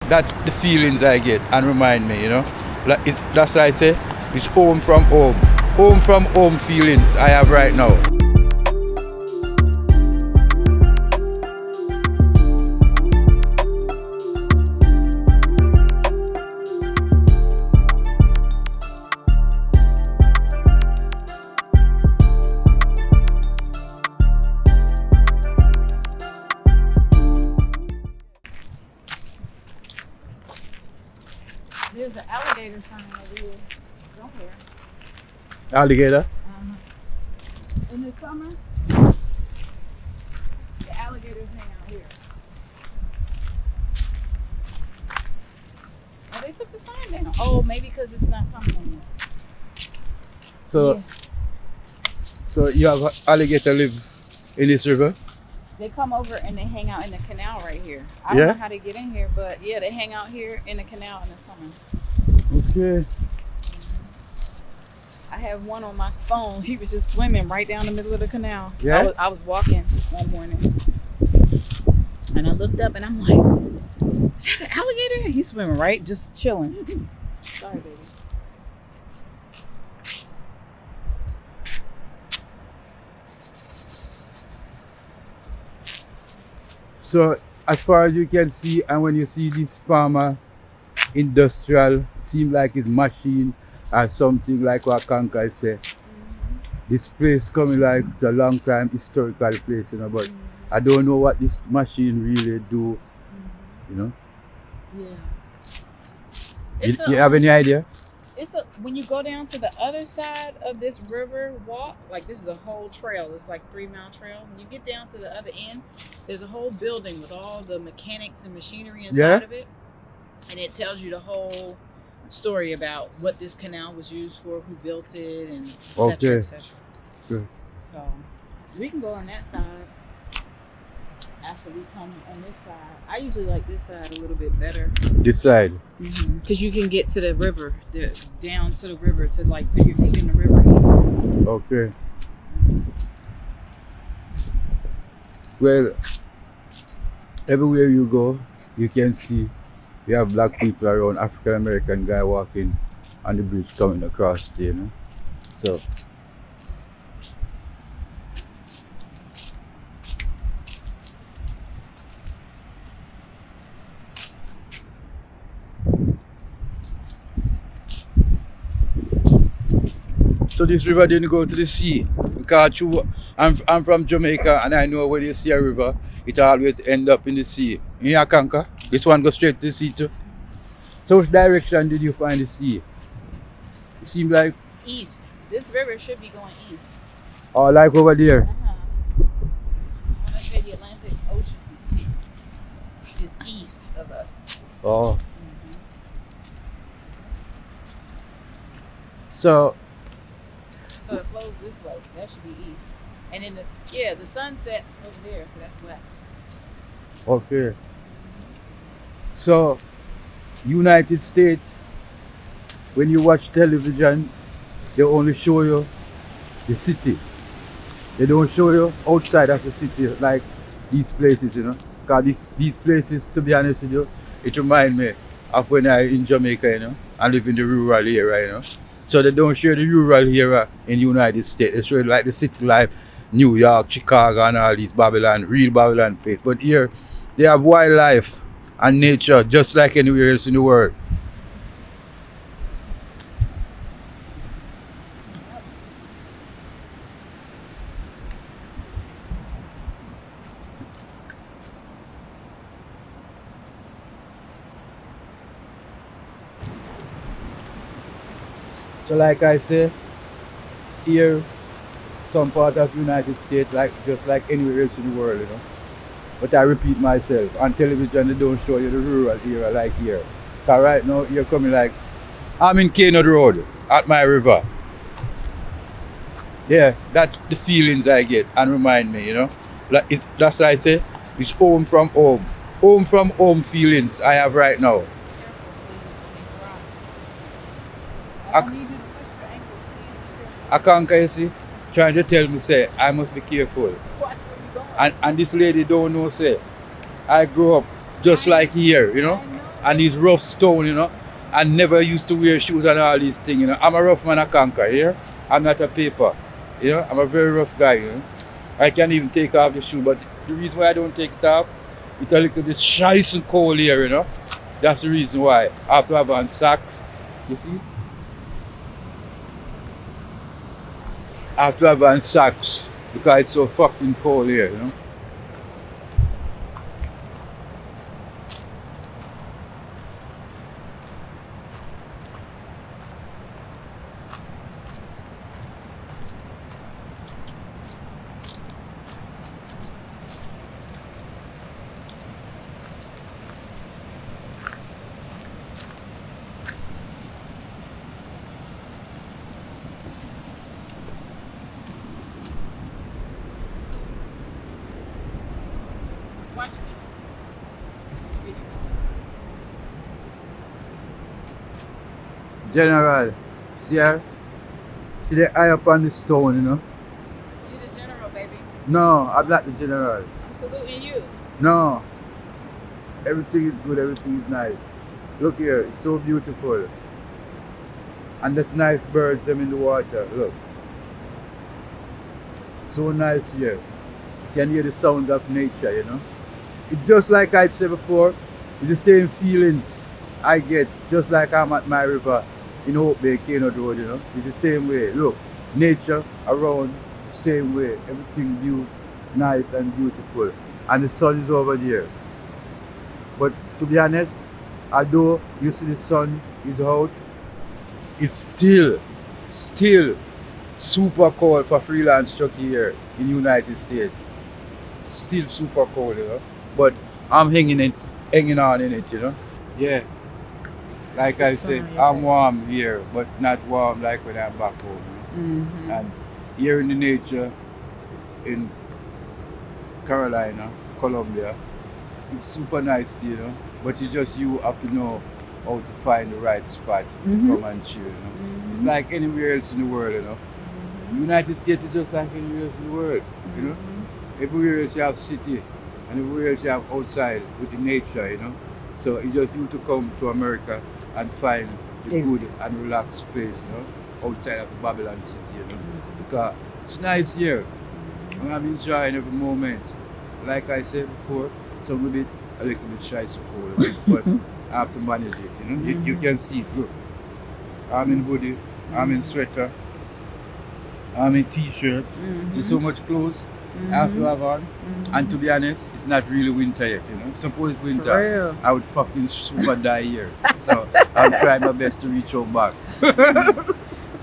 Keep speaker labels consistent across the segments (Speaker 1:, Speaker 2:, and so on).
Speaker 1: That's the feelings I get and remind me, Like that's why I say it's home from home. Home from home feelings I have right now.
Speaker 2: There's an alligator sign over here. Don't care.
Speaker 1: Alligator?
Speaker 2: In the summer, the alligators hang out here. Oh, they took the sign down. Oh, maybe because it's not summer anymore.
Speaker 1: So so you have alligator live in this river?
Speaker 2: They come over and they hang out in the canal right here. I don't
Speaker 1: Yeah?
Speaker 2: know how they get in here, but yeah, they hang out here in the canal in the summer.
Speaker 1: Okay.
Speaker 2: I have one on my phone. He was just swimming right down the middle of the canal.
Speaker 1: Yeah?
Speaker 2: I was walking one morning and I looked up and I'm like, is that an alligator? And he's swimming right, just chilling. Sorry, baby.
Speaker 1: So as far as you can see, and when you see this farmer industrial, seem like it's machine or something like what Akanke say. This place coming like a long time historical place, but I don't know what this machine really do,
Speaker 2: Yeah.
Speaker 1: You have any idea?
Speaker 2: When you go down to the other side of this river walk, like this is a whole trail. It's like 3-mile trail. When you get down to the other end, there's a whole building with all the mechanics and machinery inside of it. And it tells you the whole story about what this canal was used for, who built it, and et cetera, et cetera.
Speaker 1: Good.
Speaker 2: So we can go on that side after we come on this side. I usually like this side a little bit better.
Speaker 1: This side?
Speaker 2: Because you can get to the river, down to the river, to like put your feet in the river easier.
Speaker 1: Okay. Well, everywhere you go, you can see we have black people around, African American guy walking on the bridge coming across there, So this river didn't go to the sea because I'm from Jamaica and I know when you see a river, it always end up in the sea. In Akanke, this one goes straight to the sea too. So which direction did you find the sea? It seemed like
Speaker 2: East. This river should be going east.
Speaker 1: Oh, like over there.
Speaker 2: I want to say the Atlantic Ocean is east of us.
Speaker 1: Oh. So
Speaker 2: it flows this way, so that should be east. And then the sun sets over there, so that's west.
Speaker 1: okay. So United States, when you watch television, they only show you the city. They don't show you outside of the city, like these places, Because these places, to be honest with you, it reminds me of when I in Jamaica, and live in the rural area, So they don't show the rural area in the United States. They show like the city life, New York, Chicago, and all these real Babylon place. But here, they have wildlife and nature just like anywhere else in the world. So like I say, here, some part of the United States, just like anywhere else in the world, But I repeat myself, on television they don't show you the rural area like here. Cause right now you're coming like, I'm in Kano Road, at my river. Yeah, that's the feelings I get and remind me, Like that's why I say, it's home from home. Home from home feelings I have right now. Akanke, you see, trying to tell me, say, I must be careful. And this lady don't know, say, I grew up just like here,
Speaker 2: I know.
Speaker 1: and these rough stone, you know. I never used to wear shoes and all these things, you know. I'm a rough man, I conquer, here. I'm not a paper, you know. I'm a very rough guy, you know. I can't even take off the shoe, but the reason why I don't take it off, it's a little bit shice and cold here, you know. That's the reason why. I have to have on socks, you see. I have to have on socks because it's so fucking cold here, you know.
Speaker 2: Watch me.
Speaker 1: General, see her? See the eye up on the stone, you know?
Speaker 2: You the general, baby.
Speaker 1: No, I'm not the general.
Speaker 2: I'm saluting you.
Speaker 1: No. Everything is good, everything is nice. Look here, it's so beautiful. And there's nice birds them in the water, look. So nice here. You can hear the sound of nature, you know? It's just like I said before, it's the same feelings I get, just like I'm at my river in Hope Bay, Kano Road, you know? It's the same way. Look, nature around, the same way. Everything nice and beautiful. And the sun is over there. But to be honest, although you see the sun is out, it's still super cold for Freelance Chucky here in the United States. Still super cold, you know. But I'm hanging on in it, you know. Yeah. Like I said, I'm warm here, but not warm like when I'm back home. You know?
Speaker 2: Mm-hmm.
Speaker 1: And here in the nature, in Carolina, Colombia, it's super nice, you know. But you have to know how to find the right spot to come and chill, you know. It's like anywhere else in the world, you know. United States is just like anywhere else in the world, you know. Everywhere else you have city, and everywhere else you have outside with the nature, you know. So it's just you to come to America and find the good and relaxed place, you know, outside of the Babylon city, you know. Because it's nice here. And I'm enjoying every moment. Like I said before, a little bit shy so cold, but I have to manage it, you know. You can see it, look. I'm in hoodie, I'm in sweater, I'm in t-shirt, there's so much clothes I have to have on. And to be honest, it's not really winter yet, you know. Suppose it's winter, I would fucking super die here. So I'm trying my best to reach out back.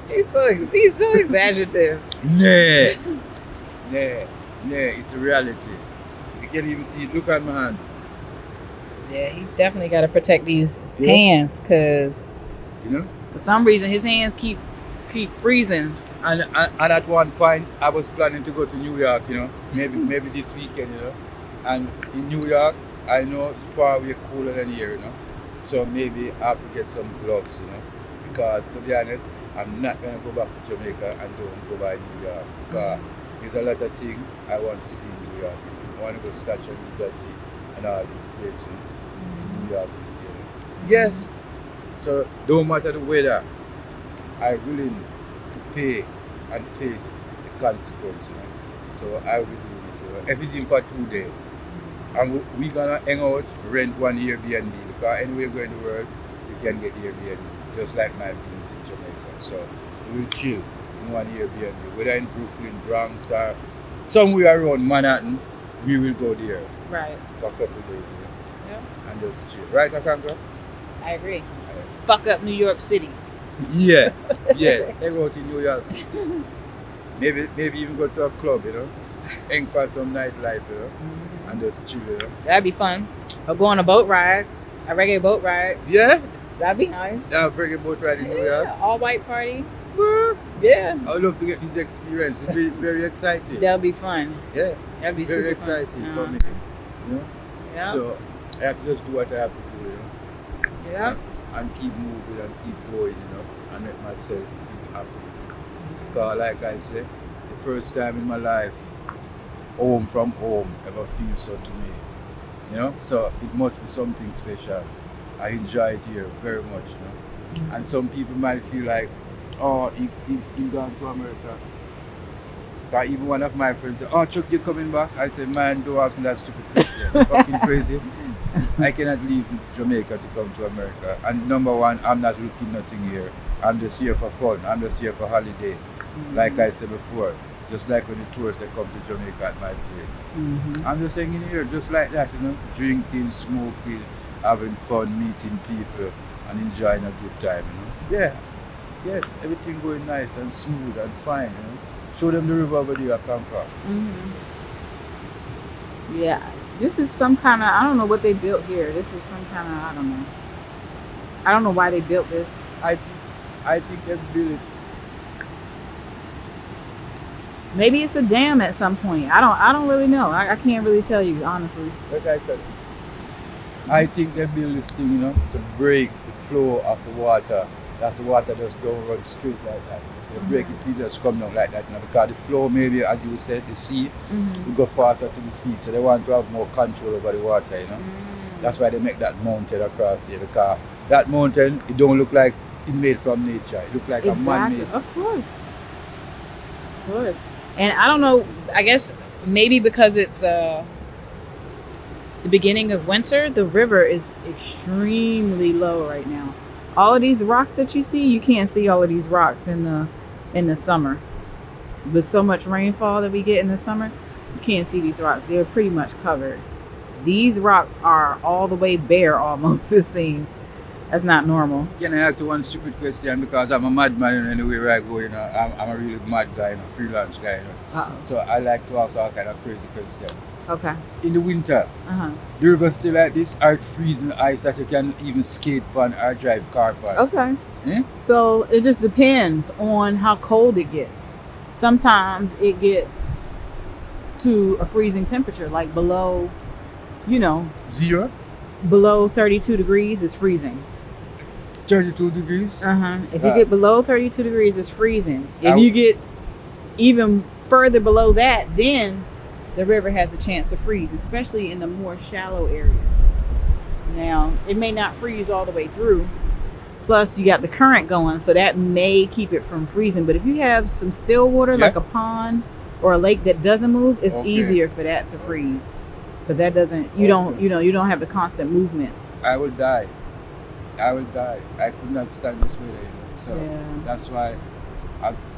Speaker 2: He's so exaggerative.
Speaker 1: Nah, it's a reality. You can't even see it. Look at my hand.
Speaker 2: Yeah, he definitely got to protect these hands, because
Speaker 1: you know,
Speaker 2: for some reason his hands keep freezing.
Speaker 1: And at one point I was planning to go to New York, you know, maybe this weekend, you know. And in New York, I know it's far away cooler than here, you know. So maybe I have to get some gloves, you know. Because to be honest, I'm not gonna go back to Jamaica and don't go by New York. Because there's a lot of things I want to see in New York. I want to go Statue of Liberty and all these places, you know, in New York City, you know. Yes. So don't matter the weather, I'm willing to pay and face the consequence, you know. So I will be doing it, you know. Everything for 2 days. And we're gonna hang out, rent one Airbnb, because anywhere you go in the world, you can get Airbnb, just like my beans in Jamaica. So we will chill in one Airbnb, whether in Brooklyn, Bronx, or somewhere around Manhattan, we will go there.
Speaker 2: Right.
Speaker 1: For a couple of days, you know.
Speaker 2: Yeah.
Speaker 1: And just chill. Right, Akanke?
Speaker 2: I agree. Fuck up New York City.
Speaker 1: Yeah, yes, hang out in New York City. Maybe even go to a club, you know. Hang for some nightlife, you know. And just chill, you know.
Speaker 2: That'd be fun. Or go on a boat ride, a reggae boat ride.
Speaker 1: Yeah?
Speaker 2: That'd be nice.
Speaker 1: Yeah, reggae boat ride in New York.
Speaker 2: All white party.
Speaker 1: Well,
Speaker 2: Yeah.
Speaker 1: I would love to get this experience. It'd be very exciting.
Speaker 2: That'd be fun.
Speaker 1: Yeah.
Speaker 2: That'd be
Speaker 1: Very
Speaker 2: super
Speaker 1: exciting
Speaker 2: fun.
Speaker 1: for me. You know?
Speaker 2: Yeah.
Speaker 1: So I have to just do what I have to do, you know.
Speaker 2: Yeah.
Speaker 1: And keep moving and keep going, you know, and make myself feel happy. Because like I said, the first time in my life, home from home ever feels so to me. You know? So it must be something special. I enjoy it here very much, you know. And some people might feel like, oh, you gone to America. But even one of my friends said, oh, Chuck, you coming back? I said, man, don't ask me that stupid question. You're fucking crazy. I cannot leave Jamaica to come to America. And number one, I'm not looking nothing here. I'm just here for fun. I'm just here for holiday. Like I said before, just like when the tourists they come to Jamaica at my place. I'm just hanging here just like that, you know, drinking, smoking, having fun, meeting people, and enjoying a good time, you know. Yeah, yes, everything going nice and smooth and fine, you know. Show them the river over there, Akanke.
Speaker 2: Yeah, this is some kind of, I don't know what they built here. This is some kind of, I don't know why they built this.
Speaker 1: I think they built it.
Speaker 2: Maybe it's a dam at some point. I don't really know. I can't really tell you, honestly.
Speaker 1: Like I said, I think they built this thing, you know, to break the flow of the water. That's the water just don't run straight like that. They break it, it just come down like that, you know, because the flow, maybe as you said, the sea will go faster to the sea. So they want to have more control over the water, you know. That's why they make that mountain across here, because that mountain, it don't look like it's made from nature. It looks like a man-made.
Speaker 2: Of course. Of course. And I don't know, I guess maybe because it's the beginning of winter, the river is extremely low right now. All of these rocks that you see, you can't see all of these rocks in the summer. With so much rainfall that we get in the summer, you can't see these rocks. They're pretty much covered. These rocks are all the way bare almost, it seems. That's not normal.
Speaker 1: Can I ask you one stupid question? Because I'm a madman anywhere I go, you know. I'm a really mad guy, you know, freelance guy, you know. So I like to ask all kind of crazy questions.
Speaker 2: Okay.
Speaker 1: In the winter, the river still like this, are it freezing ice that you can even skate on or drive car on?
Speaker 2: Okay. So it just depends on how cold it gets. Sometimes it gets to a freezing temperature, like below, you know.
Speaker 1: 0?
Speaker 2: Below 32 degrees is freezing.
Speaker 1: 32 degrees?
Speaker 2: If you get below 32 degrees, it's freezing. If you get even further below that, then the river has a chance to freeze, especially in the more shallow areas. Now, it may not freeze all the way through. Plus, you got the current going, so that may keep it from freezing. But if you have some still water, like a pond or a lake that doesn't move, it's easier for that to freeze. Because that doesn't, you don't have the constant movement.
Speaker 1: I will die. I could not stand this weather, you know. So that's why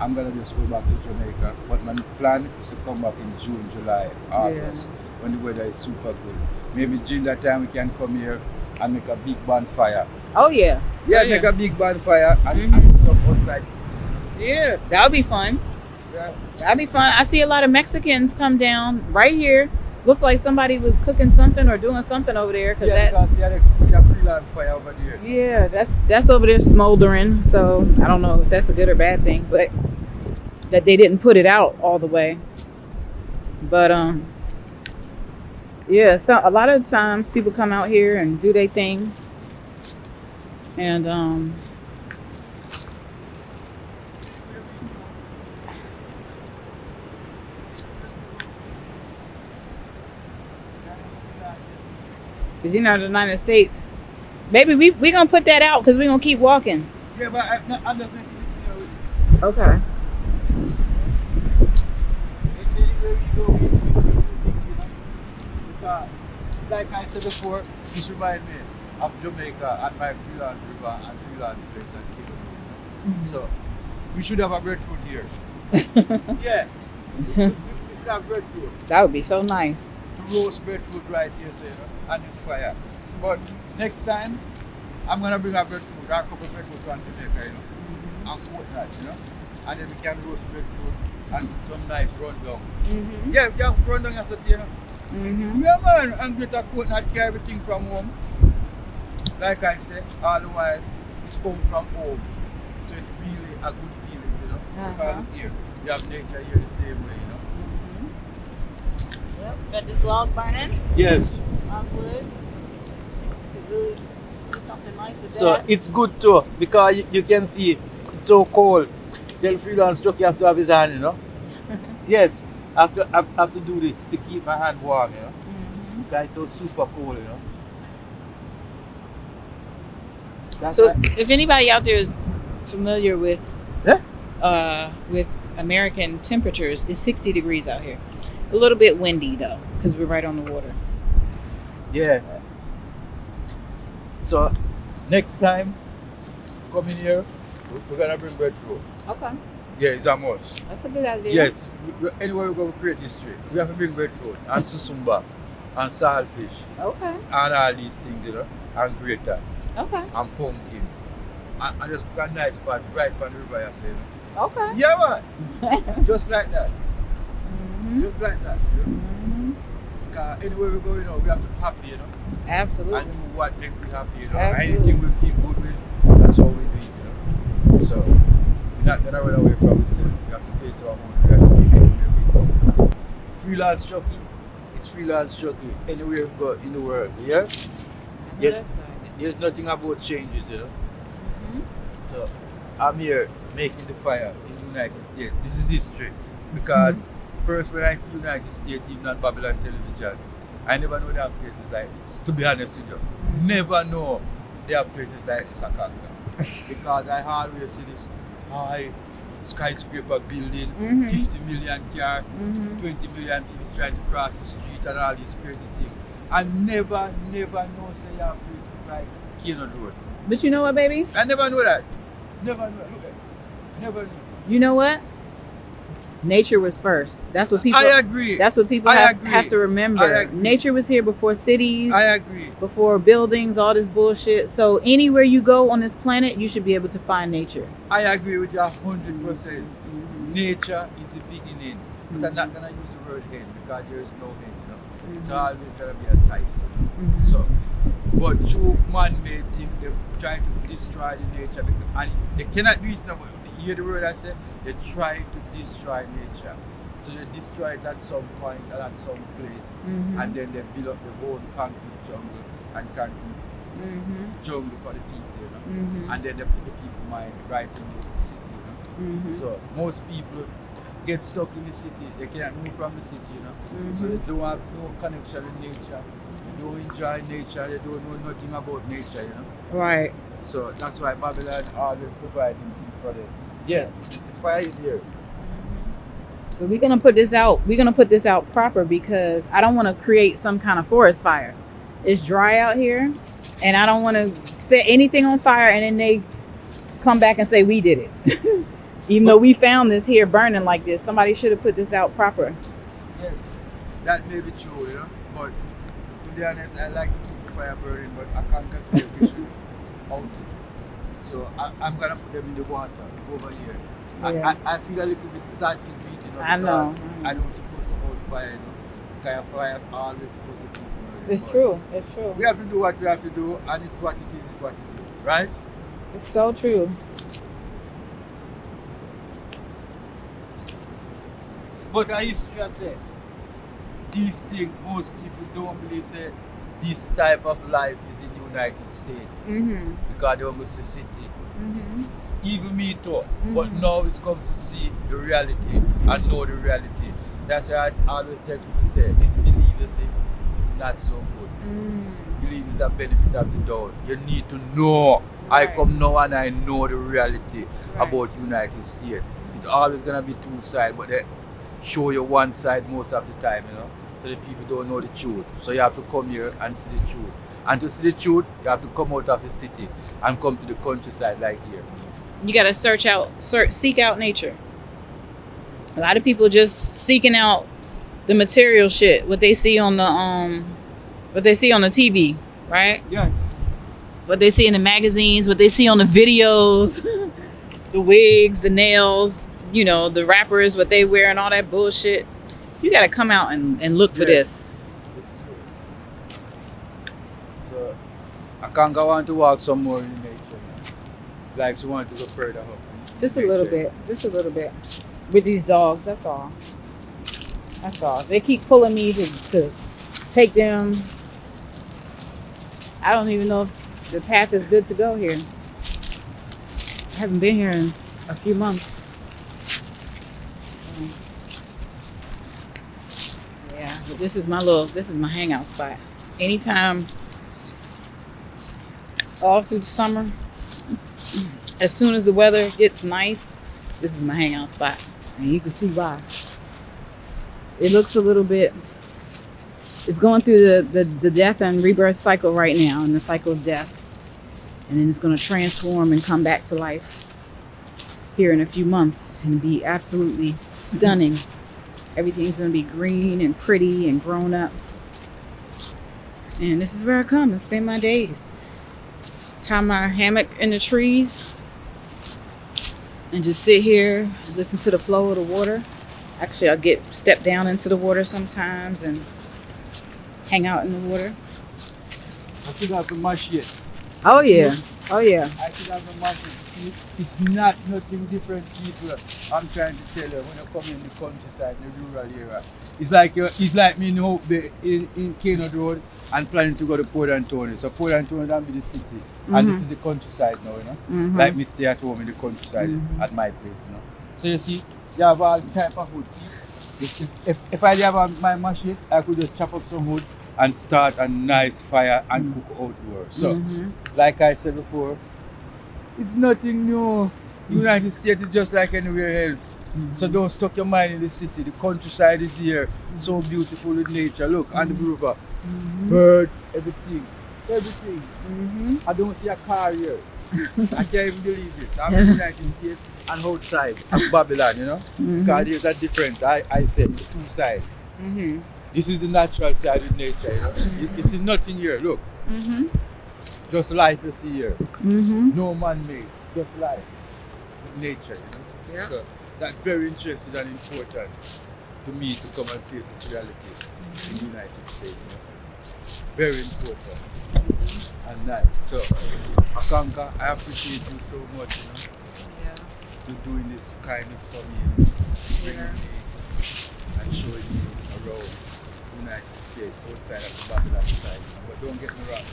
Speaker 1: I'm gonna just go back to Jamaica. But my plan is to come back in June, July, August, when the weather is super good. Maybe during that time we can come here and make a big bonfire.
Speaker 2: Oh yeah.
Speaker 1: Make a big bonfire and some outside.
Speaker 2: Yeah, that would be fun.
Speaker 1: Yeah.
Speaker 2: That'd be fun. I see a lot of Mexicans come down right here. Looks like somebody was cooking something or doing something over there. Cause
Speaker 1: because see a freelance fire over there.
Speaker 2: Yeah, that's over there smoldering. So I don't know if that's a good or bad thing, but that they didn't put it out all the way. But yeah, so a lot of times people come out here and do their thing. And cause you know the United States, baby, we gonna put that out because we gonna keep walking.
Speaker 1: Yeah, but I'm just making it, you know.
Speaker 2: Okay.
Speaker 1: Like I said before, this reminds me of Jamaica at my freelance river and freelance place at Cape. So we should have a breadfruit here. Yeah. We should have breadfruit.
Speaker 2: That would be so nice.
Speaker 1: To roast breadfruit right here, so, you know, and this fire. But next time, I'm gonna bring a breadfruit, a couple of breadfruit from Jamaica, you know, and coat that, you know, and then we can roast breadfruit and some nice rundown. Yeah, we can run down yourself, you know. Yeah, man, and get a coat and carry everything from home. Like I said, all the while, it's home from home. So it's really a good feeling, you know. Because here, you have nature here the same way, you know.
Speaker 2: Yep, got this log burning.
Speaker 3: Yes.
Speaker 2: On wood. Could really do something nice with
Speaker 3: So
Speaker 2: that.
Speaker 3: it's good too, because you can see it's so cold. Tell Freelance Chucky have to have his hand, you know. Yes, I have to do this to keep my hand warm, you know. Because it's so super cold, you know. That's
Speaker 2: So,
Speaker 3: right.
Speaker 2: if anybody out there is familiar with
Speaker 3: Yeah.
Speaker 2: American temperatures, it's 60 degrees out here. A little bit windy though, because we're right on the water.
Speaker 3: Yeah. So next time, come in here. We're gonna bring breadfruit.
Speaker 2: Okay,
Speaker 3: Yeah, it's a must.
Speaker 2: that's a good idea.
Speaker 3: Yes. Anywhere we go, we create history. We have to bring breadfruit and susumba and saltfish
Speaker 2: Okay.
Speaker 3: and all these things, you know, and grater
Speaker 2: Okay.
Speaker 3: and pumpkin. And just cook a nice pot right on the river, you say.
Speaker 2: Okay.
Speaker 3: Yeah, man. Just like that.
Speaker 2: Mhm.
Speaker 3: Just like that. You know?
Speaker 2: Mhm.
Speaker 3: Anywhere we go, you know, we have to be happy, you know.
Speaker 2: Absolutely.
Speaker 3: And do what makes me happy, you know.
Speaker 2: Absolutely.
Speaker 3: Anything we feel good with, that's all we do, you know. So we're not gonna run away from ourselves. We have to face our own reality anywhere we go. Freelance Chucky. It's Freelance Chucky anywhere we go in the world, yeah?
Speaker 2: I know
Speaker 3: Yes.
Speaker 2: that's right.
Speaker 3: There's nothing about changes, you know.
Speaker 2: Mhm.
Speaker 3: So I'm here making the fire in the United States. This is history. Because first when I see United States, even on Babylon television, I never know they have places like this. To be honest with you. Never know they have places like this, Akanke. Because I always see this high skyscraper building,
Speaker 2: Mhm.
Speaker 3: 50 million car,
Speaker 2: Mhm.
Speaker 3: 20 million people trying to cross the street and all these crazy things. I never know say you have places like Kano Road.
Speaker 2: But you know what, baby?
Speaker 3: I never know that. Never know. Look at it. Never knew.
Speaker 2: You know what? Nature was first. That's what people.
Speaker 3: I agree.
Speaker 2: That's what people
Speaker 3: I
Speaker 2: have
Speaker 3: agree.
Speaker 2: to remember.
Speaker 3: I agree.
Speaker 2: Nature was here before cities,
Speaker 3: I agree.
Speaker 2: before buildings, all this bullshit. So anywhere you go on this planet, you should be able to find nature.
Speaker 3: I agree with you 100%.
Speaker 2: Mhm.
Speaker 3: Nature is the beginning. But I'm not gonna use the word end because there is no end, you know. It's always gonna be a cycle.
Speaker 2: Mhm.
Speaker 3: So, but through man-made thing, they try to destroy the nature and they cannot do it now. But you hear the word I said? They try to destroy nature. So they destroy it at some point and at some place,
Speaker 2: Mhm.
Speaker 3: and then they build up the whole concrete jungle and concrete
Speaker 2: Mhm.
Speaker 3: jungle for the people, you know.
Speaker 2: Mhm.
Speaker 3: And then they put the people mind right in the city, you know.
Speaker 2: Mhm.
Speaker 3: So most people get stuck in the city. They can't move from the city, you know. So they don't have no connection with nature. They don't enjoy nature. They don't know nothing about nature, you know.
Speaker 2: Right.
Speaker 3: So that's why Babylon always providing things for them. Yes, the fire is here.
Speaker 2: But we're gonna put this out. We're gonna put this out proper because I don't want to create some kind of forest fire. It's dry out here, and I don't want to set anything on fire and then they come back and say we did it. Even though we found this here burning like this, somebody should have put this out proper.
Speaker 3: Yes, that may be true, you know. But to be honest, I like to keep the fire burning, but I can't consider we should out it. So I'm gonna put them in the water over here.
Speaker 2: Yeah.
Speaker 3: I feel a little bit sad to do it, you know,
Speaker 2: I know.
Speaker 3: because I don't supposed to hold fire, you know. Because fire always supposed to be burning.
Speaker 2: It's
Speaker 3: But
Speaker 2: true. It's true.
Speaker 3: we have to do what we have to do, and it's what it is, what it is, right?
Speaker 2: It's so true.
Speaker 3: But a history has said, these things, most people don't believe say this type of life is in the United States
Speaker 2: Mhm.
Speaker 3: because they almost a city.
Speaker 2: Mhm.
Speaker 3: Even me too. But
Speaker 2: Mhm.
Speaker 3: now it's come to see the reality and know the reality. That's why I always tell people say, this belief, you see, it's not so good. Belief is a benefit of the doubt. You need to know. I
Speaker 2: Right.
Speaker 3: come now and I know the reality
Speaker 2: Right.
Speaker 3: about United States. It's always gonna be two sides, but they show you one side most of the time, you know. So the people don't know the truth. So you have to come here and see the truth. And to see the truth, you have to come out of the city and come to the countryside like here.
Speaker 2: You gotta seek out nature. A lot of people just seeking out the material shit, what they see on the TV, right?
Speaker 3: Yeah.
Speaker 2: What they see in the magazines, what they see on the videos, the wigs, the nails, you know, the rappers, what they wear and all that bullshit. You gotta come out and look for
Speaker 3: Yeah.
Speaker 2: this.
Speaker 3: So I can't go on to walk some more in nature. Like she want to go further up.
Speaker 2: Just a little bit. Just a little bit. With these dogs, that's all. That's all. They keep pulling me to take them. I don't even know if the path is good to go here. I haven't been here in a few months. Yeah, but this is my hangout spot. Anytime, all through the summer, as soon as the weather gets nice, this is my hangout spot. And you can see why. It looks a little bit, it's going through the death and rebirth cycle right now, in the cycle of death. And then it's going to transform and come back to life here in a few months and be absolutely stunning. Everything's going to be green and pretty and grown up. And this is where I come and spend my days. Tie my hammock in the trees and just sit here, listen to the flow of the water. Actually, I'll step down into the water sometimes and hang out in the water.
Speaker 3: I still have to mash it.
Speaker 2: Oh yeah, oh yeah.
Speaker 3: I still have to mash it. It's not nothing different, people. I'm trying to tell you, when you come in the countryside, the rural area, it's like me now in Kano Road and planning to go to Port Antonio. So Port Antonio don't be the city, and this is the countryside now, you know. Like me stay at home in the countryside at my place, you know. So you see, you have all type of wood. See, if I have my machine, I could just chop up some wood and start a nice fire and cook outdoors. So, like I said before, it's nothing new. United States is just like anywhere else. So don't stuck your mind in the city. The countryside is here, so beautiful with nature. Look, and the river, birds, everything. I don't see a car here. I can't even believe this. I'm in the United States and outside of Babylon, you know? Because there's a difference. I said it's two sides. This is the natural side of nature, you know? You see nothing here, look. Just life you see here. No man-made, just life. Nature, you know? So that's very interesting and important to me to come and face this reality in the United States, you know? Very important and nice. So, Akanke, I appreciate you so much, you know, to doing this kindness for me, you know, bringing me and showing me around the United States, outside of the Babylon side. But don't get me wrong,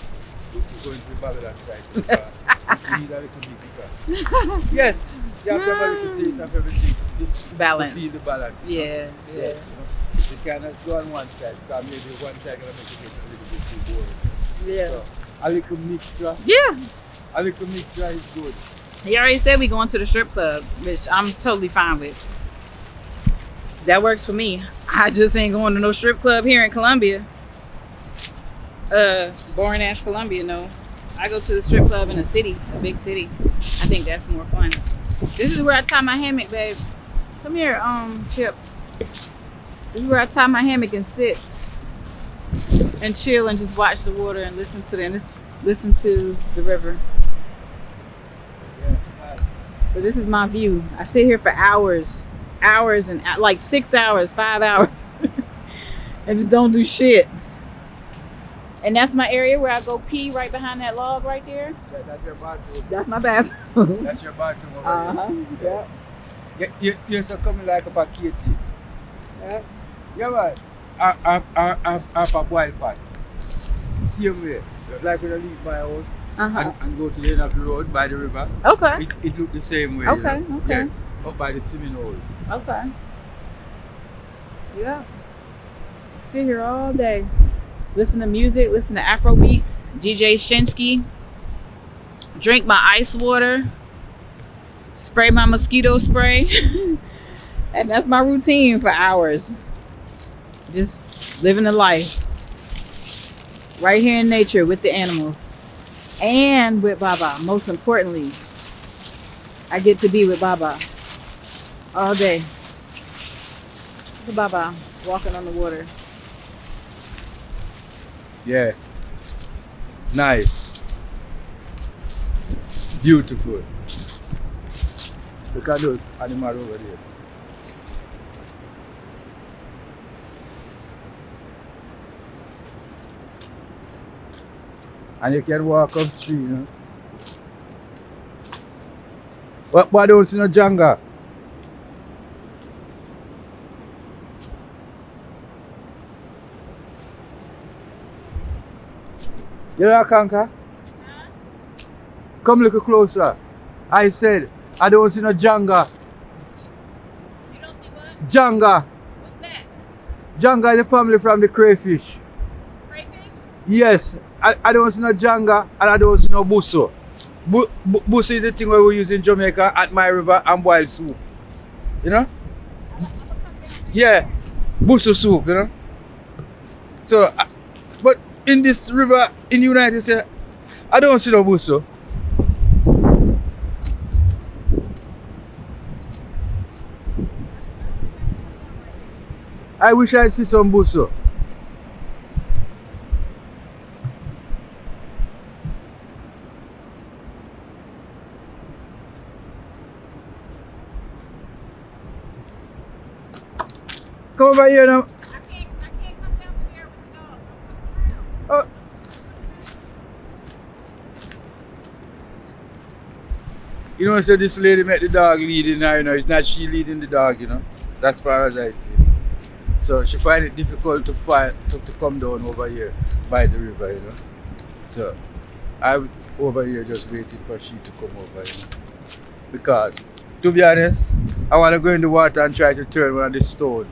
Speaker 3: we're going to the Babylon side because we need a little mixture. Yes, you have to have a little taste of everything
Speaker 2: Balance.
Speaker 3: to feel the balance.
Speaker 2: Yeah.
Speaker 3: You know? You cannot go on one side because maybe one side gonna make it a little bit too boring.
Speaker 2: Yeah.
Speaker 3: So, a little mixture.
Speaker 2: Yeah.
Speaker 3: A little mixture is good.
Speaker 2: He already said we going to the strip club, which I'm totally fine with. That works for me. I just ain't going to no strip club here in Columbia. Boring ass Columbia, no. I go to the strip club in a city, a big city. I think that's more fun. This is where I tie my hammock, babe. Come here, Chip. This is where I tie my hammock and sit and chill and just watch the water and listen to the river. So this is my view. I sit here for hours and like 6 hours, 5 hours, and just don't do shit. And that's my area where I go pee right behind that log right there.
Speaker 3: That's your bathroom.
Speaker 2: That's my bathroom.
Speaker 3: That's your bathroom over
Speaker 2: Yeah.
Speaker 3: here. You're so coming like a packet.
Speaker 2: Yeah.
Speaker 3: Yeah, man. I have a boil pot. Same way. Like when I leave my house and go to the end of the road by the river.
Speaker 2: Okay.
Speaker 3: It look the same way.
Speaker 2: Okay,
Speaker 3: You know?
Speaker 2: okay.
Speaker 3: Yes. Up by the swimming hole.
Speaker 2: Okay. Yeah. Sit here all day. Listen to music, listen to Afro beats, DJ Shinsky. Drink my ice water. Spray my mosquito spray. And that's my routine for hours. Just living the life. Right here in nature with the animals. And with Baba. Most importantly, I get to be with Baba all day. Look at Baba walking on the water.
Speaker 3: Yeah. Nice. Beautiful. Look at those animals over there. And you can walk up street, you know. What else in the jungle? You know, Akanke? Come look closer. I said, I don't see no Janga.
Speaker 2: You don't see what?
Speaker 3: Janga.
Speaker 2: What's that?
Speaker 3: Janga is the family from the crayfish.
Speaker 2: Crayfish?
Speaker 3: Yes. I don't see no Janga and I don't see no Busso.
Speaker 1: Busso is the thing where we use in Jamaica at my river and boil soup. You know? Yeah. Busso soup, you know? So, but in this river in the United States, I don't see no busso. I wish I see some busso. Come over here now.
Speaker 2: I can't come down there with the dog.
Speaker 1: Oh. You know, so this lady met the dog leading her, you know, it's not she leading the dog, you know. That's far as I see. So she find it difficult to come down over here by the river, you know. So I'm over here just waiting for she to come over, you know. Because, to be honest, I want to go in the water and try to turn one of the stone.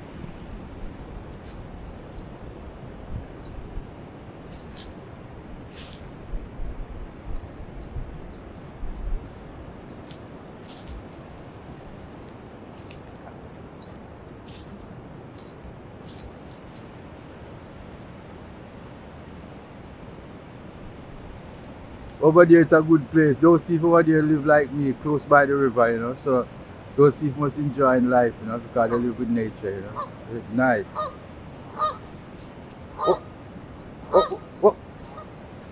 Speaker 1: Over there it's a good place. Those people over there live like me, close by the river, you know. So those people must enjoy life, you know, because they live with nature, you know. It's nice. Oh.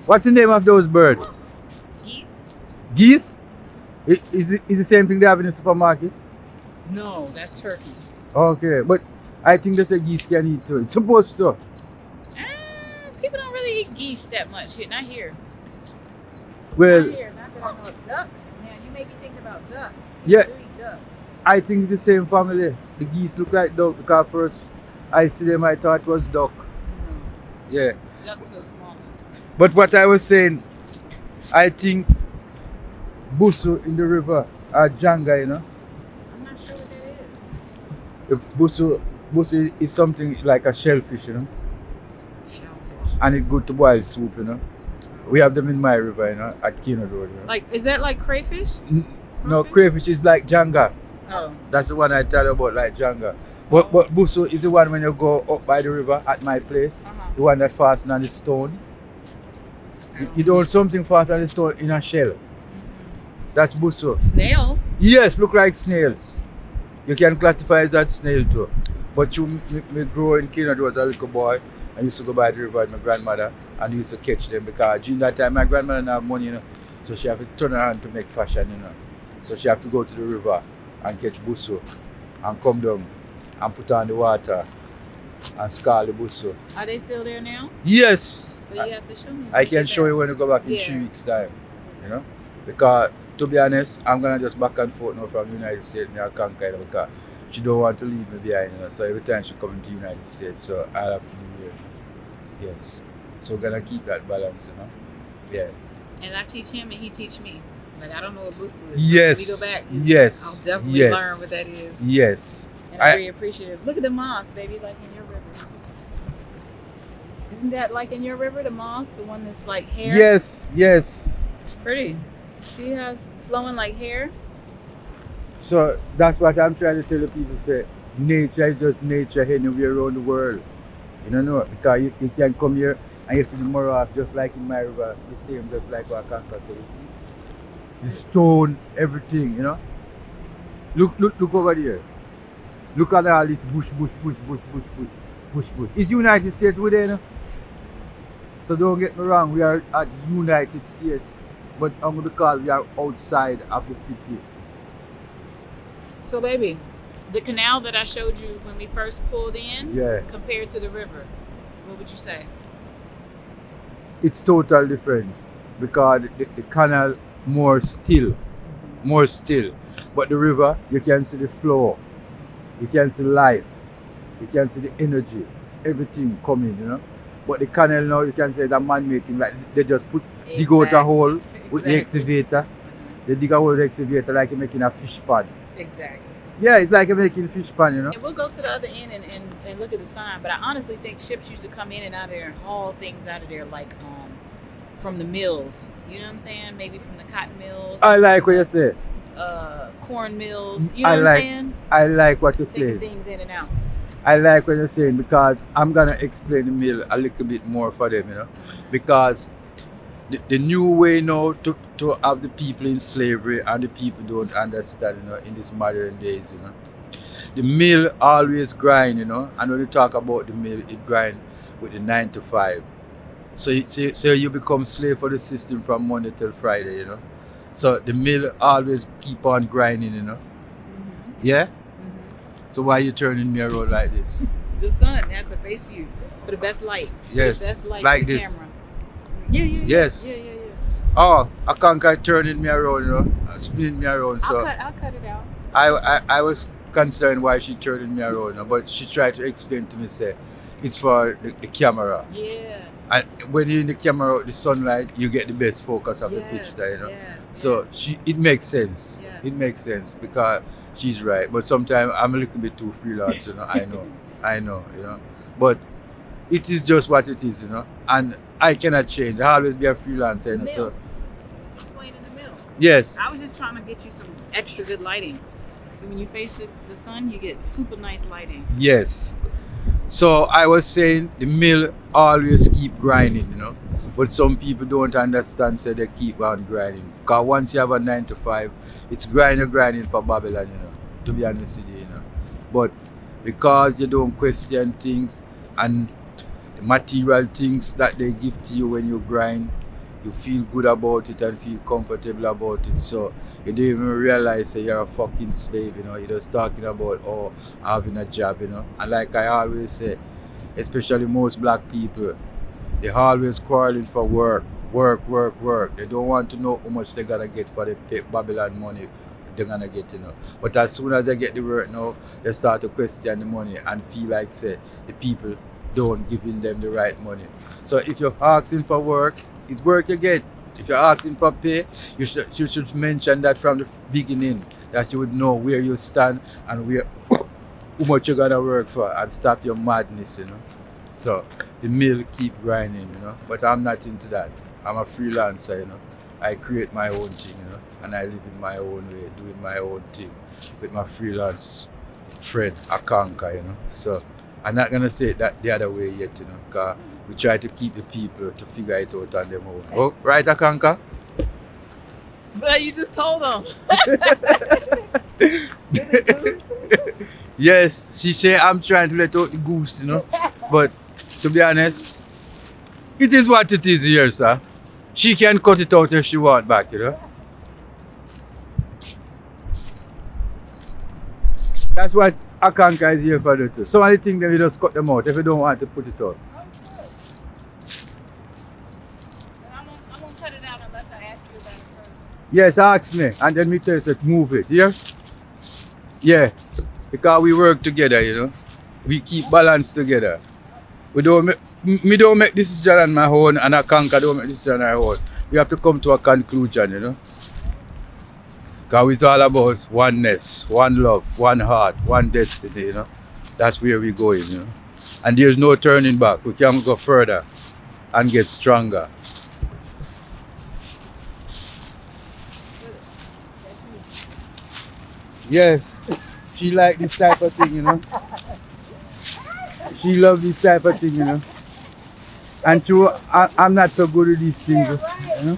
Speaker 1: What's the name of those birds?
Speaker 2: Geese?
Speaker 1: Geese? Is it the same thing they have in the supermarket?
Speaker 2: No, that's turkey.
Speaker 1: Okay, but I think they say geese can eat too. It's supposed to.
Speaker 2: People don't really eat geese that much here. Not here.
Speaker 1: Well,
Speaker 2: Not here. Not that I know of duck. Now you make me think about duck.
Speaker 1: Yeah.
Speaker 2: People do eat duck.
Speaker 1: I think it's the same family. The geese look like duck because first I see them I thought it was duck. Yeah.
Speaker 2: Ducks are small.
Speaker 1: But what I was saying, I think busso in the river are janga, you know.
Speaker 2: I'm not sure what that is.
Speaker 1: The busso is something like a shellfish, you know.
Speaker 2: Shellfish.
Speaker 1: And it's good to boil soup, you know. We have them in my river, you know, at Kino Road. You know?
Speaker 2: Like, is that like crayfish?
Speaker 1: No, crayfish is like janga.
Speaker 2: Oh.
Speaker 1: That's the one I tell you about, like janga. But busso is the one when you go up by the river at my place, the one that fastened on the stone. You don't something fastened on the stone in a shell. That's busso.
Speaker 2: Snails?
Speaker 1: Yes, look like snails. You can classify as that snail too. But me grow in Kino Road as a little boy. I used to go by the river with my grandmother and used to catch them because during that time my grandmother didn't have money, you know. So she have to turn around to make fashion, you know. So she have to go to the river and catch busso and come down and put on the water and scar the busso.
Speaker 2: Are they still there now?
Speaker 1: Yes.
Speaker 2: So you have to show me.
Speaker 1: I can show you when you go back in 3 weeks time. You know? Because to be honest, I'm gonna just back and forth now from the United States and Akanke because she don't want to leave me behind, you know. So every time she come into the United States, so I'll have to be here. Yes. So we're gonna keep that balance, you know. Yeah.
Speaker 2: And I teach him and he teach me. Like I don't know what busso is.
Speaker 1: Yes.
Speaker 2: So when we go back,
Speaker 1: Yes.
Speaker 2: I'll definitely
Speaker 1: Yes.
Speaker 2: learn what that is.
Speaker 1: Yes.
Speaker 2: And I'm very appreciative. Look at the moss, baby, like in your river. Isn't that like in your river, the moss, the one that's like hair?
Speaker 1: Yes, yes.
Speaker 2: It's pretty. She has flowing like hair.
Speaker 1: So that's what I'm trying to tell the people, say nature is just nature anywhere around the world. You don't know, because you can come here and you see the morass just like in my river, the same just like what Akanke said, you see. The stone, everything, you know. Look over there. Look at all this bush. It's United States with there, you know? So don't get me wrong, we are at United States, but only because we are outside of the city.
Speaker 2: So baby, the canal that I showed you when we first pulled in, compared to the river, what would you say?
Speaker 1: It's totally different because the canal more still. But the river, you can see the flow, you can see life, you can see the energy, everything coming, you know. But the canal now, you can say it's a man-made thing, like they just dig out a hole with the excavator. They dig a hole with the excavator like you're making a fish pond.
Speaker 2: Exactly.
Speaker 1: Yeah, it's like you're making a fish pond, you know.
Speaker 2: And we'll go to the other end and look at the sign, but I honestly think ships used to come in and out of there and haul things out of there like from the mills. You know what I'm saying? Maybe from the cotton mills.
Speaker 1: I like what you say.
Speaker 2: Corn mills. You know what I'm saying?
Speaker 1: I like what you're
Speaker 2: Taking
Speaker 1: saying.
Speaker 2: things in and out.
Speaker 1: I like what you're saying because I'm gonna explain the mill a little bit more for them, you know, because the new way now to have the people in slavery and the people don't understand, you know, in these modern days, you know. The mill always grind, you know, and when you talk about the mill, it grind with the 9 to 5. So you become slave for the system from Monday till Friday, you know. So the mill always keep on grinding, you know. Yeah? So why you turning me around like this?
Speaker 2: The sun has to face you for the best light.
Speaker 1: Yes,
Speaker 2: The best light
Speaker 1: like
Speaker 2: for the
Speaker 1: this.
Speaker 2: camera. Yeah.
Speaker 1: Yes.
Speaker 2: Yeah.
Speaker 1: Oh, Akanke turning me around, you know, spinning me around. So
Speaker 2: I'll cut it out.
Speaker 1: I was concerned why she turning me around, you know, but she tried to explain to me, say, it's for the camera.
Speaker 2: Yeah.
Speaker 1: And when you're in the camera, the sunlight, you get the best focus of the picture, you know. So it makes sense.
Speaker 2: Yes.
Speaker 1: It makes sense because she's right. But sometimes I'm a little bit too freelance, you know. I know, you know. But it is just what it is, you know. And I cannot change. I always be a freelancer, you know. So
Speaker 2: Explaining the mill.
Speaker 1: yes.
Speaker 2: I was just trying to get you some extra good lighting. So when you face the sun, you get super nice lighting.
Speaker 1: Yes. So I was saying the mill always keep grinding, you know. But some people don't understand, so they keep on grinding. Because once you have a 9 to 5, it's grinding for Babylon, you know, to be honest with you, you know. But because you don't question things and the material things that they give to you when you grind, you feel good about it and feel comfortable about it. So you don't even realize that you're a fucking slave, you know. You're just talking about having a job, you know. And like I always say, especially most black people, they're always quarreling for work. They don't want to know how much they're gonna get for the Babylon money they're gonna get, you know. But as soon as they get the work now, they start to question the money and feel like, say, the people don't giving them the right money. So if you're asking for work, it's work you get. If you're asking for pay, you should mention that from the beginning, that you would know where you stand and where how much you're gonna work for, and stop your madness, you know. So the mill keep grinding, you know. But I'm not into that. I'm a freelancer, you know. I create my own thing, you know, and I live in my own way, doing my own thing with my freelance friend Akanke, you know. So I'm not gonna say that the other way yet, you know, because we try to keep the people to figure it out on their own. Oh, right, Akanke?
Speaker 2: But you just told them.
Speaker 1: Yes, she say I'm trying to let out the goose, you know. But to be honest, it is what it is here, sir. She can cut it out if she want back, you know. That's what Akanke is here for too. Some of the things that you just cut them out if you don't want to put it out.
Speaker 2: I'm gonna cut it out unless I ask you about it first.
Speaker 1: Yes, ask me, and then me tell you to move it, yeah? Yeah, because we work together, you know. We keep balance together. We don't make decision on my own, and Akanke don't make decision on her own. We have to come to a conclusion, you know. Because it's all about oneness, one love, one heart, one destiny, you know. That's where we're going, you know. And there's no turning back. We can go further and get stronger. Yes, she like this type of thing, you know. She love this type of thing, you know. And true, I'm not so good at these things, you know.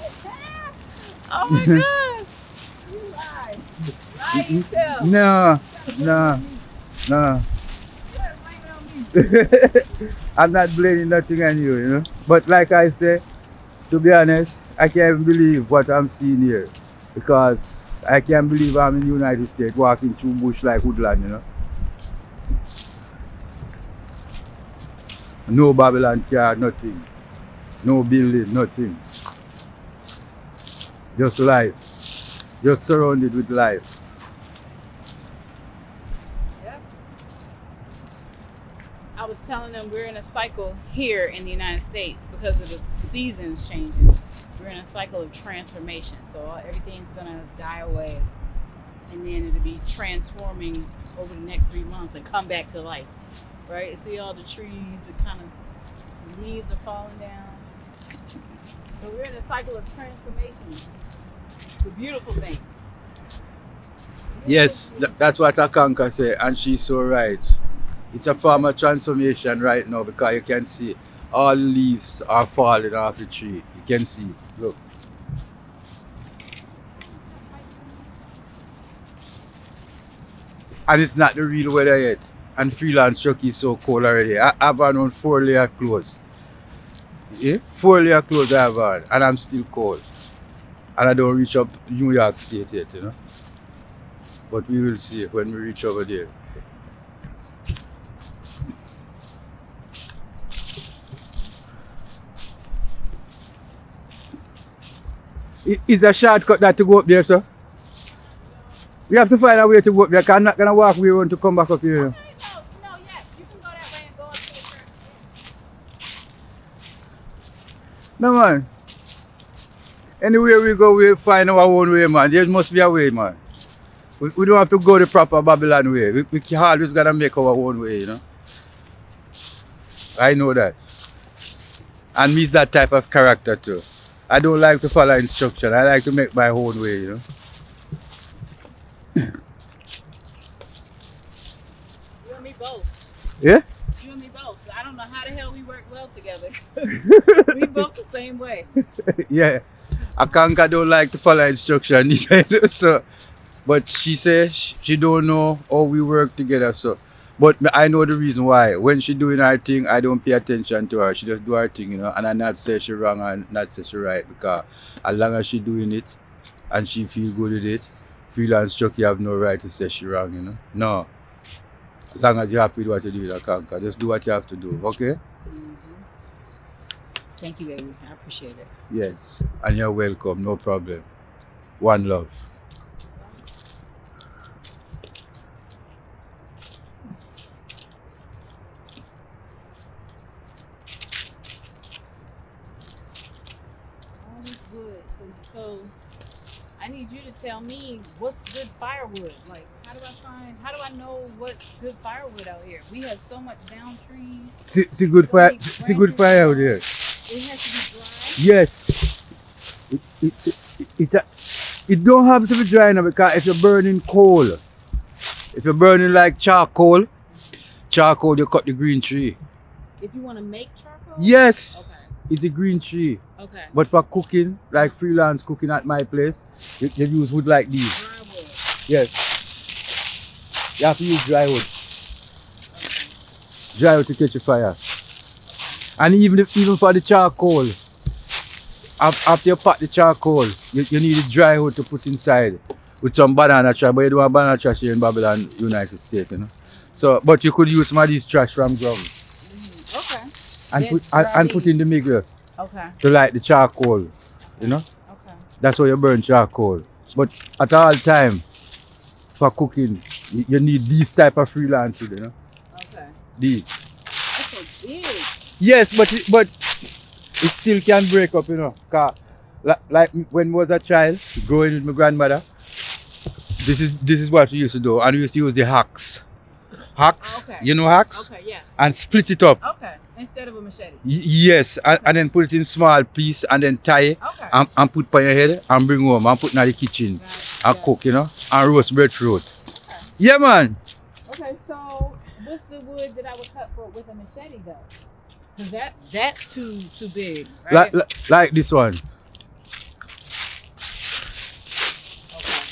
Speaker 2: Oh my gosh! You lie. Lie to yourself.
Speaker 1: No. I'm not blaming nothing on you, you know. But like I say, to be honest, I can't even believe what I'm seeing here. Because I can't believe I'm in the United States walking through bush like woodland, you know. No Babylon car, nothing. No building, nothing. Just life. Just surrounded with life.
Speaker 2: Yep. I was telling them we're in a cycle here in the United States because of the seasons changing. We're in a cycle of transformation. So everything's gonna die away. And then it'll be transforming over the next 3 months and come back to life. Right? See all the trees, the kind of leaves are falling down. So we're in a cycle of transformation. It's a beautiful thing.
Speaker 1: Yes, that's what Akanka said, and she's so right. It's a form of transformation right now because you can see all leaves are falling off the tree. You can see, look. And it's not the real weather yet. And Freelance Chucky is so cold already. I have on 4-layer clothes. Yeah? 4-layer clothes I have on, and I'm still cold. And I don't reach up New York State yet, you know. But we will see when we reach over there. Is a shortcut that to go up there, sir? We have to find a way to go up there, because I'm not going to walk way around to come back up here.
Speaker 2: No, yes. You can go that way and go up to the church.
Speaker 1: No, man. Anywhere we go, we find our own way, man. There must be a way, man. We don't have to go the proper Babylon way. We always got to make our own way, you know. I know that. And me's that type of character too. I don't like to follow instruction. I like to make my own way, you know.
Speaker 2: You and me both.
Speaker 1: Yeah?
Speaker 2: You and me both. So I don't know how the hell we work well together. We both the same way.
Speaker 1: Yeah. Akanka don't like to follow instruction either, so. But she says she don't know how we work together, so. But I know the reason why. When she doing her thing, I don't pay attention to her. She just do her thing, you know, and I not say she wrong and not say she right, because as long as she doing it and she feel good with it, Freelance Chucky have no right to say she wrong, you know. No. As long as you happy with what you do with Akanka, just do what you have to do, okay?
Speaker 2: Mm-hmm. Thank you, baby. I appreciate it.
Speaker 1: Yes. And you're welcome, no problem. One love.
Speaker 2: So I need you to tell me what's good firewood. Like, how do I know what's good firewood out here? We have so much down trees.
Speaker 1: See good fire. See good fire out there.
Speaker 2: It has to be dry.
Speaker 1: Yes. It don't have to be dry now, because if you're burning coal, if you're burning like charcoal, you cut the green tree.
Speaker 2: If you want to make charcoal.
Speaker 1: Yes.
Speaker 2: Okay.
Speaker 1: It's a green tree.
Speaker 2: Okay.
Speaker 1: But for cooking, like freelance cooking at my place, you use wood like these.
Speaker 2: Dry wood.
Speaker 1: Yes. You have to use dry wood.
Speaker 2: Okay.
Speaker 1: Dry wood to catch a fire. And even for the charcoal, after you pot the charcoal, you need the dry wood to put inside with some banana trash. But you don't have banana trash here in Babylon, United States, you know. So, but you could use some of these trash from ground.
Speaker 2: Okay.
Speaker 1: And put in the middle.
Speaker 2: Okay.
Speaker 1: To light the charcoal, you know.
Speaker 2: Okay.
Speaker 1: That's how you burn charcoal. But at all time, for cooking, you need these type of freelancing, you know.
Speaker 2: Okay.
Speaker 1: These.
Speaker 2: That's so big.
Speaker 1: Yes, but it still can break up, you know. Cause like when I was a child, growing with my grandmother, this is what we used to do, and we used to use the hacks. Hacks,
Speaker 2: Okay.
Speaker 1: you know hacks?
Speaker 2: Okay, yeah.
Speaker 1: And split it up.
Speaker 2: Okay. Instead of a machete.
Speaker 1: Yes, and then put it in small piece and then tie it
Speaker 2: Okay.
Speaker 1: and put on your head and bring home and put in the kitchen and cook, you know, and roast breadfruit.
Speaker 2: Okay.
Speaker 1: Yeah, man.
Speaker 2: Okay, so what's the wood that I would cut for with a machete though? Cause that's too big, right?
Speaker 1: Like this one.
Speaker 2: Okay.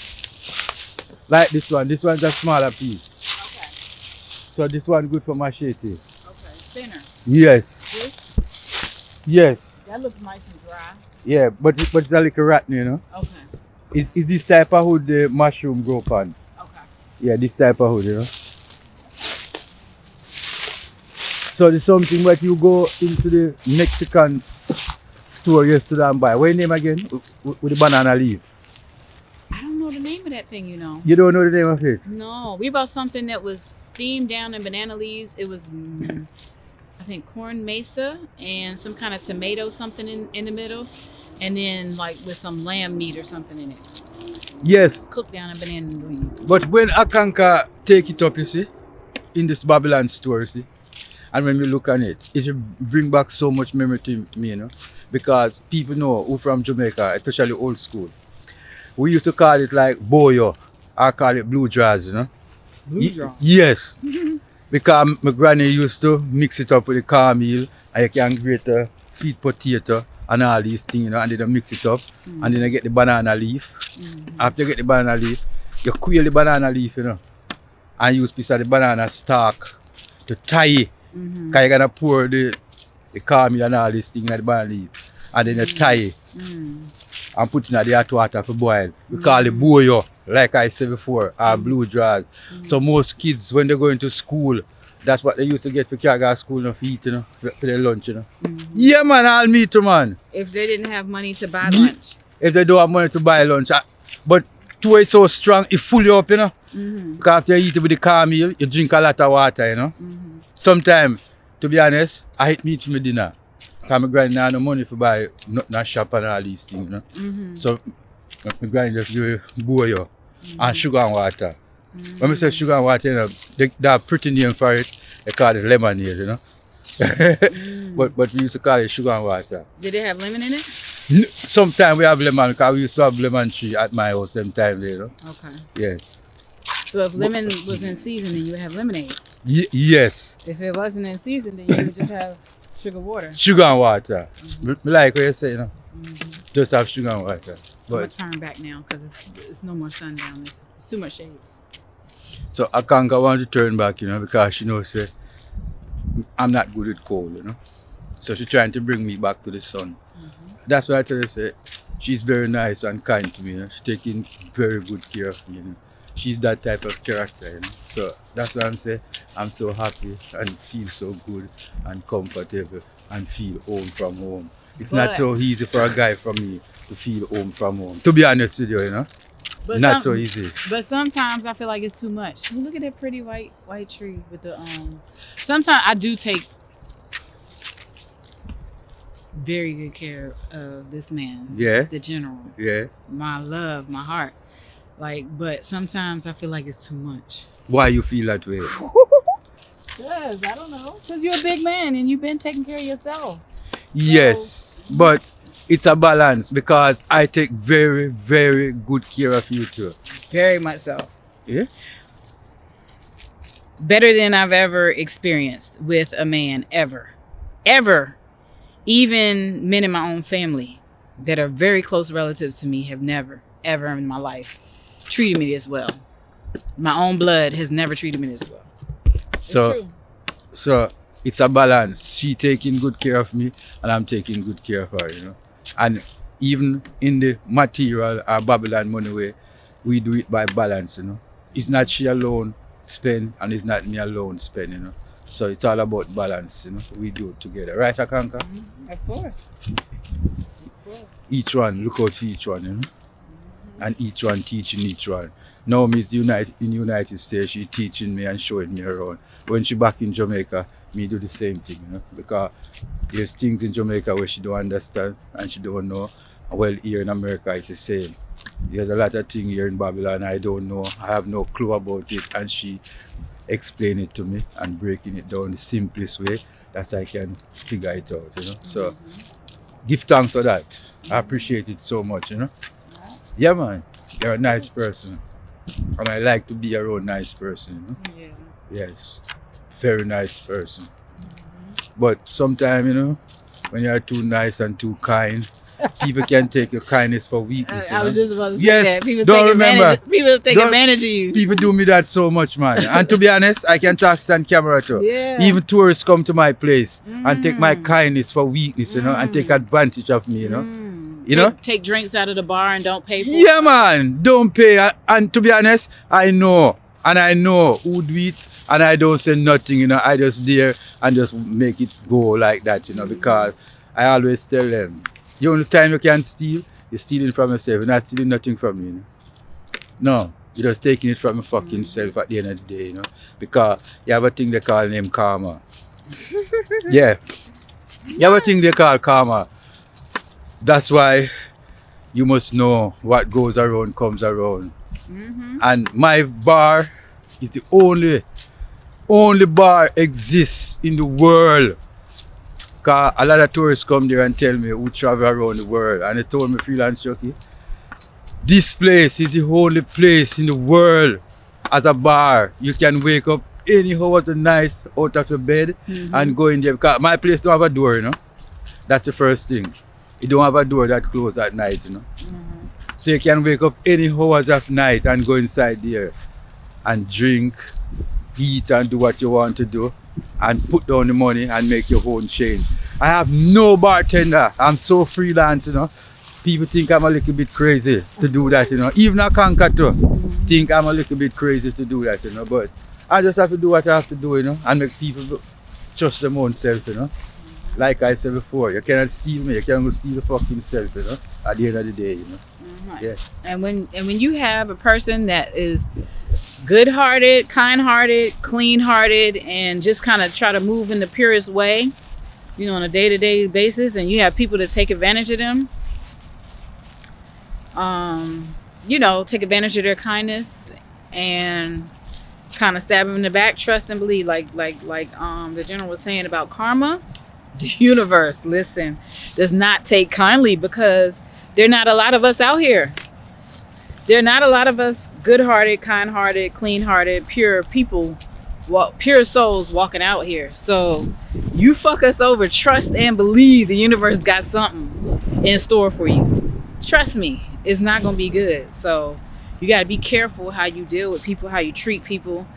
Speaker 1: Like this one. This one's a smaller piece.
Speaker 2: Okay.
Speaker 1: So this one good for machete.
Speaker 2: Okay. Thinner.
Speaker 1: Yes.
Speaker 2: This?
Speaker 1: Yes.
Speaker 2: That looks nice and dry.
Speaker 1: Yeah, but it's a little rotten, you know.
Speaker 2: Okay.
Speaker 1: Is this type of wood the mushroom grow on?
Speaker 2: Okay.
Speaker 1: Yeah, this type of wood, you know. So there's something that you go into the Mexican store yesterday and buy. What's your name again? With the banana leaf.
Speaker 2: I don't know the name of that thing, you know.
Speaker 1: You don't know the name of it?
Speaker 2: No, we bought something that was steamed down in banana leaves. It was, I think, corn mesa and some kind of tomato something in the middle. And then like with some lamb meat or something in it.
Speaker 1: Yes.
Speaker 2: Cooked down in banana leaves.
Speaker 1: But when Akanka take it up, you see, in this Babylon store, you see, and when we look on it, it will bring back so much memory to me, you know. because people know who from Jamaica, especially old school. We used to call it like boyo. I call it blue drawers, you know.
Speaker 2: Blue draw.
Speaker 1: Yes. Because my granny used to mix it up with the cornmeal and you can grate a sweet potato and all these things, you know, and then you mix it up and then you get the banana leaf. After you get the banana leaf, you quail the banana leaf, you know, and use piece of the banana stalk to tie it. Because you're going to pour the cornmeal and all these things in the banana leaf and then you tie it and put it in the hot water for boil. We call it boyo, like I said before, or blue drawers. So most kids, when they go into school, that's what they used to get for carry go to school and eat, you know, for their lunch, you know. Yeah, man, all me too, man.
Speaker 2: If they didn't have money to buy lunch.
Speaker 1: If they don't have money to buy lunch. But two is so strong, it full you up, you know. Because after you eat it with the cornmeal, you drink a lot of water, you know. Sometimes, to be honest, I eat meat for my dinner. Because my granny had no money to buy nothing at shop and all these things, you know. So, my granny just give me boyo and sugar and water. When we say sugar and water, you know, they have pretty name for it. They call it lemonade, you know. but we used to call it sugar and water.
Speaker 2: Did it have lemon in it?
Speaker 1: Sometimes we have lemon, because we used to have lemon tree at my house sometime, you know.
Speaker 2: Okay.
Speaker 1: Yeah.
Speaker 2: So if lemon was in season, then you would have lemonade.
Speaker 1: Yes.
Speaker 2: If it wasn't in season, then you would just have sugar water.
Speaker 1: Sugar and water. Me like what you say, you know. Just have sugar and water.
Speaker 2: I'm gonna
Speaker 1: But
Speaker 2: turn back now because it's no more sun down. It's too much shade.
Speaker 1: so Akanke want to turn back, you know, because she knows say I'm not good with cold, you know. So she's trying to bring me back to the sun. That's why I tell her, say, she's very nice and kind to me, you know. She's taking very good care of me, you know. She's that type of character, you know. So that's why I'm saying I'm so happy and feel so good and comfortable and feel home from home. It's not
Speaker 2: But-
Speaker 1: so easy for a guy from me to feel home from home. To be honest with you, you know.
Speaker 2: But
Speaker 1: Not so easy.
Speaker 2: But sometimes I feel like it's too much. Look at that pretty white tree with the Sometimes I do take very good care of this man.
Speaker 1: Yeah.
Speaker 2: The general.
Speaker 1: Yeah.
Speaker 2: My love, my heart. Like, but sometimes I feel like it's too much.
Speaker 1: Why you feel that way?
Speaker 2: Because I don't know. Because you're a big man and you've been taking care of yourself.
Speaker 1: Yes, but it's a balance because I take very, very good care of you too.
Speaker 2: Very much so.
Speaker 1: Yeah?
Speaker 2: Better than I've ever experienced with a man ever. Ever. Even men in my own family that are very close relatives to me have never, ever in my life treated me this well. My own blood has never treated me this well. It's true.
Speaker 1: So it's a balance. She taking good care of me and I'm taking good care of her, you know. And even in the material or Babylon money way, we do it by balance, you know. It's not she alone spend and it's not me alone spend, you know. So it's all about balance, you know. We do it together. Right, Akanke?
Speaker 2: Of course.
Speaker 1: Each one, look out for each one, you know. And each one teaching each one. Now Miss in United States, she teaching me and showing me around. When she back in Jamaica, me do the same thing, you know. Because there's things in Jamaica where she don't understand and she don't know. Well, here in America, it's the same. There's a lot of things here in Babylon I don't know. I have no clue about it. And she explain it to me and breaking it down the simplest way that I can figure it out, you know. So give thanks for that. I appreciate it so much, you know. Yeah, man. You're a nice person. And I like to be around nice person, you know.
Speaker 2: Yeah.
Speaker 1: Yes. Very nice person. But sometimes, you know, when you're too nice and too kind, people can take your kindness for weakness.
Speaker 2: I was just about to say
Speaker 1: Yes,
Speaker 2: that. People
Speaker 1: don't
Speaker 2: take
Speaker 1: remember.
Speaker 2: advantage. People take
Speaker 1: Don't-
Speaker 2: advantage of you.
Speaker 1: People do me that so much, man. And to be honest, I can talk it on camera too.
Speaker 2: Yeah.
Speaker 1: Even tourists come to my place and take my kindness for weakness, you know, and take advantage of me, you know. You know?
Speaker 2: Take drinks out of the bar and don't pay for
Speaker 1: Yeah, man. Don't pay. And to be honest, I know. And I know who do it. And I don't say nothing, you know. I just there and just make it go like that, you know. Because I always tell them, the only time you can steal, you're stealing from yourself. You're not stealing nothing from me, you know. No. You're just taking it from your fucking self at the end of the day, you know. Because you have a thing they call name karma. Yeah. You have a thing they call karma. That's why you must know what goes around comes around. And my bar is the only bar exists in the world. Because Because a lot of tourists come there and tell me who travel around the world. And they told me, Freelance Chucky, this place is the only place in the world as a bar. You can wake up any hour of the night out of your bed and go in there. Because my place don't have a door, you know. That's the first thing. It don't have a door that closes at night, you know. So you can wake up any hours of night and go inside there and drink, eat and do what you want to do and put down the money and make your own change. I have no bartender. I'm so freelance, you know. People think I'm a little bit crazy to do that, you know. Even Akanke too think I'm a little bit crazy to do that, you know. But I just have to do what I have to do, you know, and make people trust them own self, you know. Like I said before, you cannot steal me. You can't go steal the fucking self, you know. At the end of the day, you know. Yeah.
Speaker 2: And when you have a person that is good-hearted, kind-hearted, clean-hearted, and just kind of try to move in the purest way, you know, on a day-to-day basis, and you have people that take advantage of them, you know, take advantage of their kindness and kind of stab them in the back, trust and believe, like the general was saying about karma. The universe, listen, does not take kindly because there are not a lot of us out here. There are not a lot of us good-hearted, kind-hearted, clean-hearted, pure people, pure souls walking out here. So you fuck us over, trust and believe the universe got something in store for you. Trust me, it's not going to be good. So you got to be careful how you deal with people, how you treat people,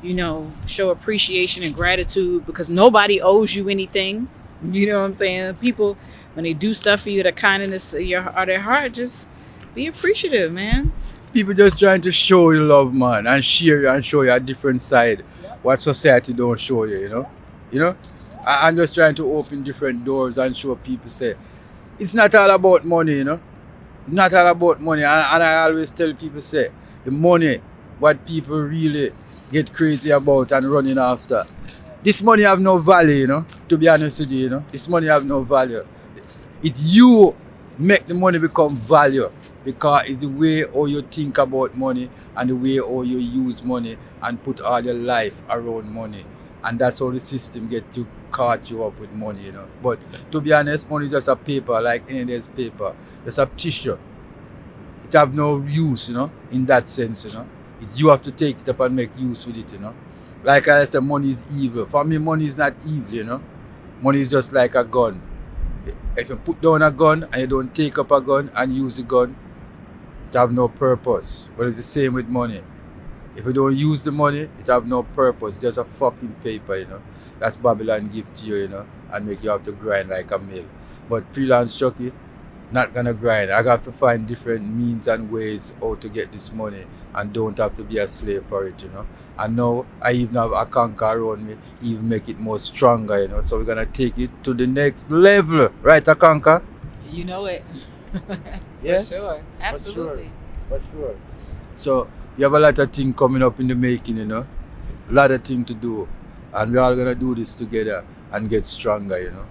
Speaker 2: you know, show appreciation and gratitude because nobody owes you anything. You know what I'm saying? People, when they do stuff for you, the kindness of their heart, just be appreciative, man.
Speaker 1: People just trying to show you love, man, and share you and show you a different side. What society don't show you, you know? You know? I'm just trying to open different doors and show people, say, it's not all about money, you know? It's not all about money. And I always tell people, say, the money, what people really get crazy about and running after. This money have no value, you know, to be honest with you, you know. This money have no value. It's you make the money become value because it's the way how you think about money and the way how you use money and put all your life around money. And that's how the system get to caught you up with money, you know. But to be honest, money is just a paper, like any day's paper. Just a tissue. It have no use, you know, in that sense, you know. You have to take it up and make use with it, you know. Like I said, money is evil. For me, money is not evil, you know. Money is just like a gun. If you put down a gun and you don't take up a gun and use the gun, it have no purpose. But it's the same with money. If you don't use the money, it have no purpose. It's just a fucking paper, you know. That's Babylon give to you, you know, and make you have to grind like a mill. But Freelance Chucky, not gonna grind. I have to find different means and ways how to get this money and don't have to be a slave for it, you know. And now I even have Akanke around me, even make it more stronger, you know. So we're gonna take it to the next level, right, Akanke?
Speaker 2: You know it.
Speaker 1: Yeah?
Speaker 2: For sure. Absolutely.
Speaker 1: For sure. So you have a lot of things coming up in the making, you know. A lot of things to do. And we're all gonna do this together and get stronger, you know.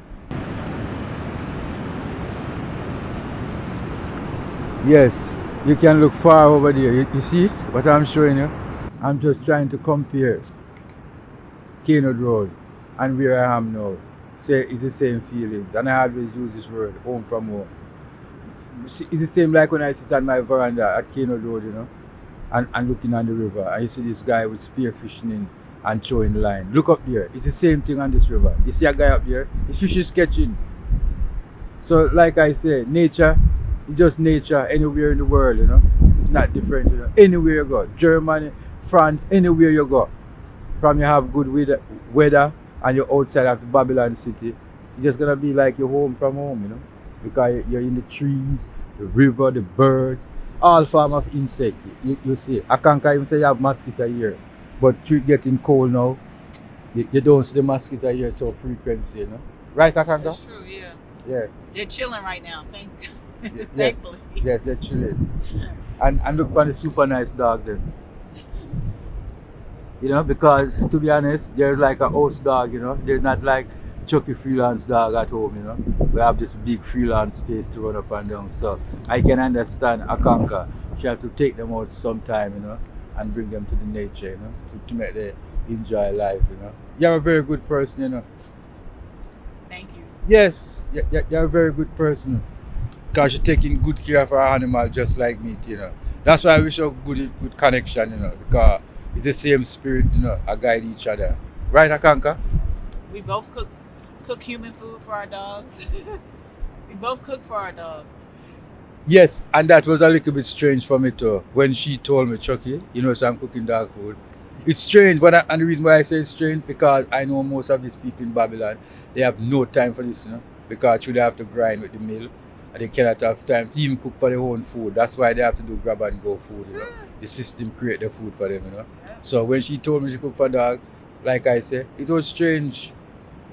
Speaker 1: Yes, you can look far over there. You see what I'm showing you? I'm just trying to compare Kano Road and where I am now. Say it's the same feelings. And I always use this word, home from home. It's the same like when I sit on my veranda at Kano Road, you know, and looking on the river. And you see this guy with spear fishing in and throwing the line. Look up there. It's the same thing on this river. You see a guy up there? His fish is catching. So like I say, nature, it's just nature anywhere in the world, you know. It's not different, you know. Anywhere you go, Germany, France, anywhere you go. From you have good weather and you're outside of the Babylon city, it's just gonna be like your home from home, you know. Because you're in the trees, the river, the bird, all form of insect. You see, Akanke even say you have mosquito here. But it's getting cold now. You don't see the mosquito here so frequency, you know. Right, Akanke?
Speaker 2: That's true, yeah.
Speaker 1: Yeah.
Speaker 2: They're chilling right now,
Speaker 1: Yes.
Speaker 2: thankfully.
Speaker 1: Yes, they're chilling. And look for the super nice dog then. You know, because to be honest, they're like a house dog, you know. They're not like Chucky freelance dog at home, you know. We have this big freelance space to run up and down. So I can understand Akanke. She have to take them out sometime, you know, and bring them to the nature, you know, to make them enjoy life, you know. You're a very good person, you know.
Speaker 2: Thank you.
Speaker 1: Yes, you're a very good person. Because you're taking good care of our animal just like me, you know. That's why we show good connection, you know, because it's the same spirit, you know, I guide each other. Right, Akanka?
Speaker 2: We both cook human food for our dogs. We both cook for our dogs.
Speaker 1: Yes, and that was a little bit strange for me too. When she told me, Chucky, you know, so I'm cooking dog food. It's strange, and the reason why I say it's strange, because I know most of these people in Babylon, they have no time for this, you know, because they have to grind with the mill, and they cannot have time to even cook for their own food. That's why they have to do grab and go food, you know. The system create the food for them, you know. So when she told me she cook for dog, like I said, it was strange.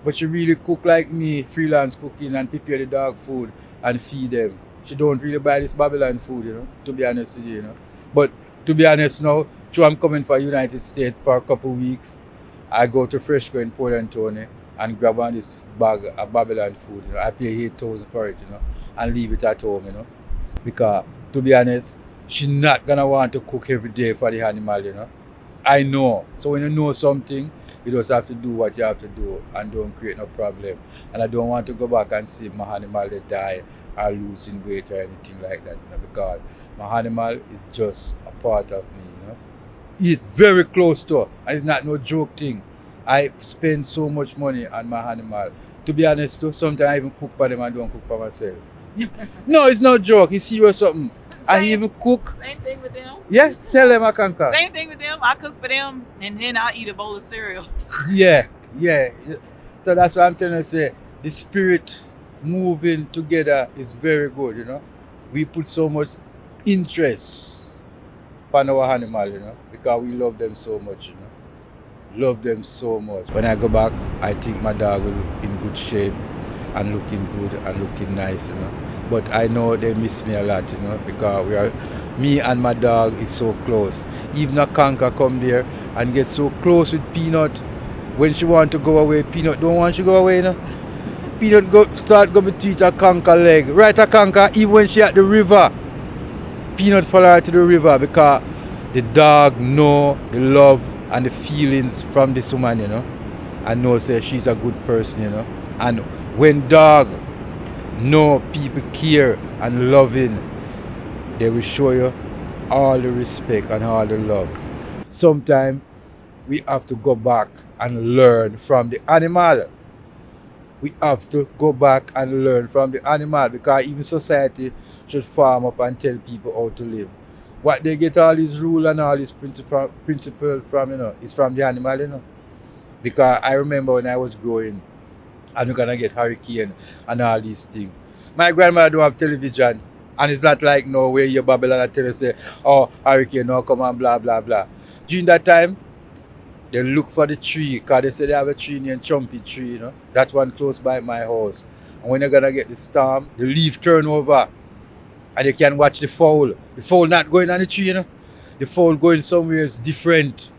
Speaker 1: But she really cook like me, freelance cooking, and prepare the dog food and feed them. She don't really buy this Babylon food, you know, to be honest with you, you know. But to be honest now, so I'm coming for United States for a couple of weeks. I go to Fresco in Port Antonio and grab on this bag of Babylon food, you know. I pay 8,000 for it, you know, and leave it at home, you know. Because to be honest, she's not gonna want to cook every day for the animal, you know. I know. So when you know something, you just have to do what you have to do and don't create no problem. And I don't want to go back and see my animal they die or losing weight or anything like that, you know, because my animal is just a part of me, you know. He's very close to her, and it's not no joke thing. I spend so much money on my animal. To be honest too, sometimes I even cook for them and don't cook for myself. No, it's no joke. It's serious something. I even cook.
Speaker 2: Same thing with them.
Speaker 1: Yeah, tell them Akanka.
Speaker 2: Same thing with them. I cook for them, and then I eat a bowl of cereal.
Speaker 1: Yeah. So that's why I'm telling you, say, the spirit moving together is very good, you know. We put so much interest on our animal, you know, because we love them so much, you know. Love them so much. When I go back, I think my dog will be in good shape and looking good and looking nice, you know. But I know they miss me a lot, you know, because me and my dog is so close. Even Akanka come there and get so close with Peanut. When she want to go away, Peanut don't want she go away, you know. Peanut start go between Akanka leg. Right, Akanka, even when she at the river, Peanut follow her to the river because the dog know the love and the feelings from this woman, you know. And know say she's a good person, you know. And when dog know people care and loving, they will show you all the respect and all the love. Sometimes we have to go back and learn from the animal. We have to go back and learn from the animal, because even society should farm up and tell people how to live. What they get all these rules and all these principles from, you know, is from the animal, you know. Because I remember when I was growing, and we're gonna get hurricane and all these things. My grandmother don't have television, and it's not like no way your Babylon and tell you say, oh, hurricane now come and blah blah blah. During that time, they look for the tree, because they say they have a tree named Chumpy Tree, you know. That one close by my house. And when you're gonna get the storm, the leaf turn over and you can watch the fowl. The fowl not going on the tree, you know. The fowl going somewhere else different.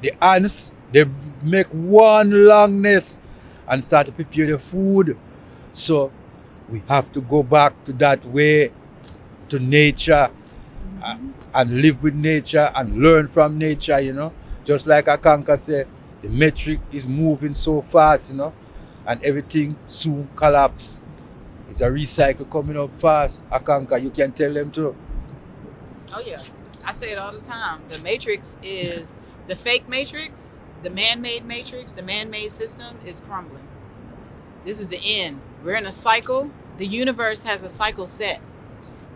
Speaker 1: The ants, they make one long nest and start to prepare the food. So we have to go back to that way, to nature, and live with nature and learn from nature, you know. Just like Akanka said, the metric is moving so fast, you know, and everything soon collapse. It's a recycle coming up fast. Akanka, you can tell them too.
Speaker 2: Oh yeah, I say it all the time. The matrix is the fake matrix, the man-made matrix, the man-made system is crumbling. This is the end. We're in a cycle. The universe has a cycle set,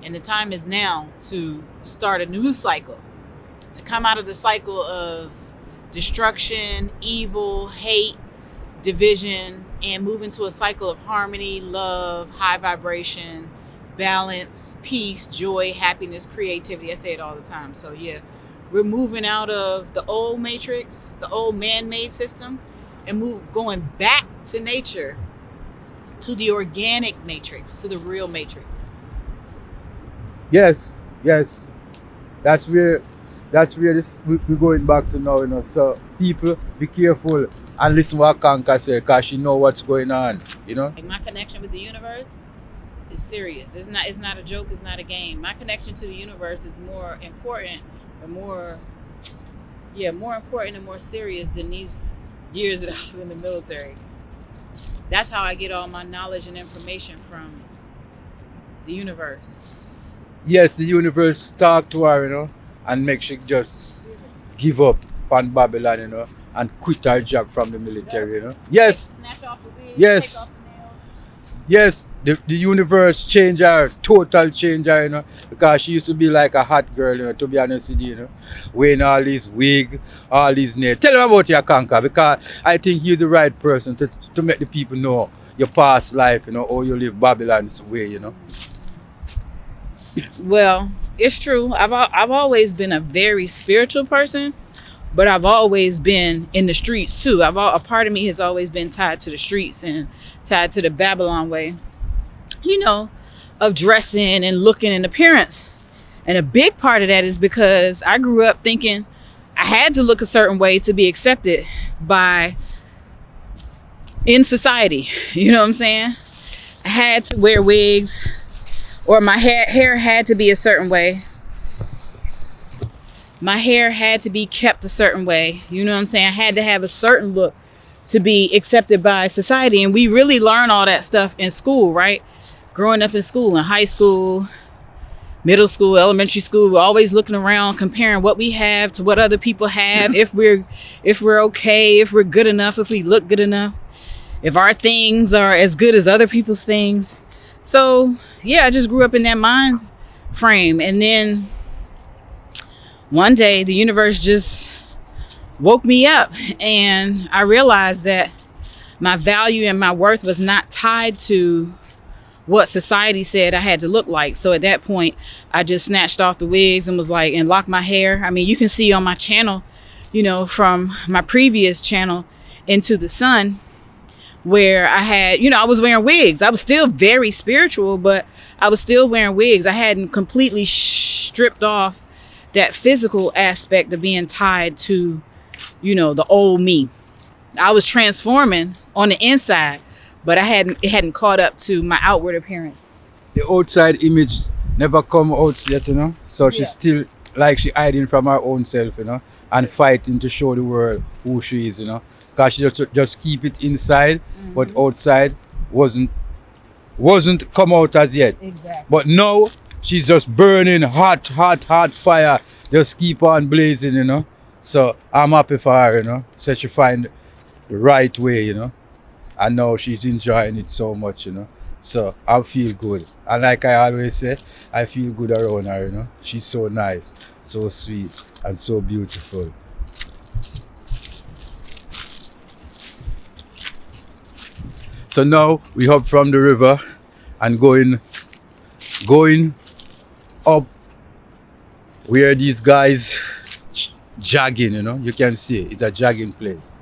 Speaker 2: and the time is now to start a new cycle, to come out of the cycle of destruction, evil, hate, division, and move into a cycle of harmony, love, high vibration, balance, peace, joy, happiness, creativity. I say it all the time. So yeah, we're moving out of the old matrix, the old man-made system, and going back to nature, to the organic matrix, to the real matrix.
Speaker 1: Yes. That's where we're going back to now, you know. So people, be careful and listen what Akanka say, because she know what's going on, you know.
Speaker 2: My connection with the universe is serious. It's not a joke, it's not a game. My connection to the universe is more important and more important and more serious than these years that I was in the military. That's how I get all my knowledge and information from the universe.
Speaker 1: Yes, the universe talk to her, you know, and make she just give up on Babylon, you know, and quit her job from the military, you know. Yes,
Speaker 2: Snatch off the wig,
Speaker 1: Yes.
Speaker 2: take off the nails.
Speaker 1: yes, the universe change her, total change her, you know, because she used to be like a hot girl, you know, to be honest with you know, wearing all these wig, all these nails. Tell them about your Akanke, because I think he's the right person to make the people know your past life, you know, how you live Babylon's way, you know.
Speaker 2: Well, it's true. I've always been a very spiritual person, but I've always been in the streets too. A part of me has always been tied to the streets and tied to the Babylon way, you know, of dressing and looking and appearance. And a big part of that is because I grew up thinking I had to look a certain way to be accepted in society. You know what I'm saying? I had to wear wigs, or my hair had to be a certain way. My hair had to be kept a certain way. You know what I'm saying? I had to have a certain look to be accepted by society. And we really learn all that stuff in school, right? Growing up in school, in high school, middle school, elementary school, we're always looking around, comparing what we have to what other people have. If we're okay, if we're good enough, if we look good enough, if our things are as good as other people's things. So yeah, I just grew up in that mind frame. And then one day the universe just woke me up, and I realized that my value and my worth was not tied to what society said I had to look like. So at that point, I just snatched off the wigs and locked my hair. I mean, you can see on my channel, you know, from my previous channel, Into the Sun, where I had, you know, I was wearing wigs. I was still very spiritual, but I was still wearing wigs. I hadn't completely stripped off that physical aspect of being tied to, you know, the old me. I was transforming on the inside, but it hadn't caught up to my outward appearance.
Speaker 1: The outside image never come out yet, you know. So she's still like she hiding from her own self, you know, and fighting to show the world who she is, you know. Because she just keep it inside, but outside wasn't come out as yet.
Speaker 2: Exactly.
Speaker 1: But now she's just burning hot fire. Just keep on blazing, you know. So I'm happy for her, you know. So she find the right way, you know. And now she's enjoying it so much, you know. So I feel good. And like I always say, I feel good around her, you know. She's so nice, so sweet, and so beautiful. So now we hop from the river and going up where these guys jogging, you know. You can see it's a jogging place.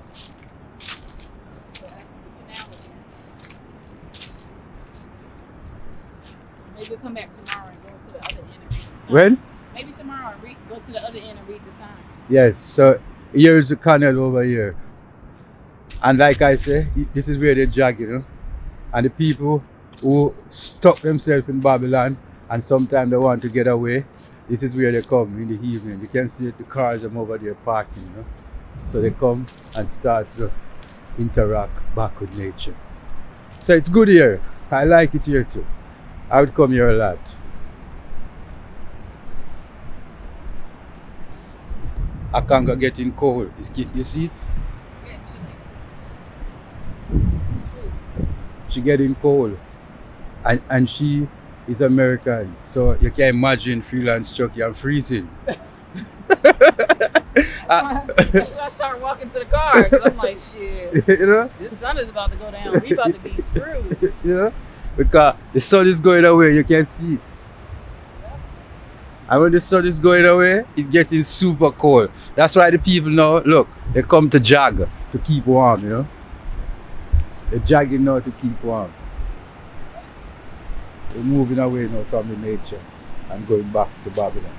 Speaker 2: Maybe we'll come back tomorrow and go to the other end and read the sign.
Speaker 1: When?
Speaker 2: Maybe tomorrow go to the other end and read the sign.
Speaker 1: Yes, so here's the canal over here. And like I say, this is where they jog, you know. And the people who stuck themselves in Babylon and sometimes they want to get away, this is where they come in the evening. You can see the cars are over there parking, you know. So they come and start to interact back with nature. So it's good here. I like it here too. I would come here a lot. Akanke getting cold. You see it?
Speaker 2: Yeah, chilly.
Speaker 1: She getting cold, and she is American, so you can imagine Freelance Chucky and freezing.
Speaker 2: That's why I started walking to the car, because I'm like, shit,
Speaker 1: You know,
Speaker 2: this sun is about to go down. We about to be screwed.
Speaker 1: you know, because the sun is going away. You can see it. And when the sun is going away, it's getting super cold. That's why the people now, look, they come to jog to keep warm, you know. They're jogging now to keep warm. They're moving away now from the nature and going back to Babylon.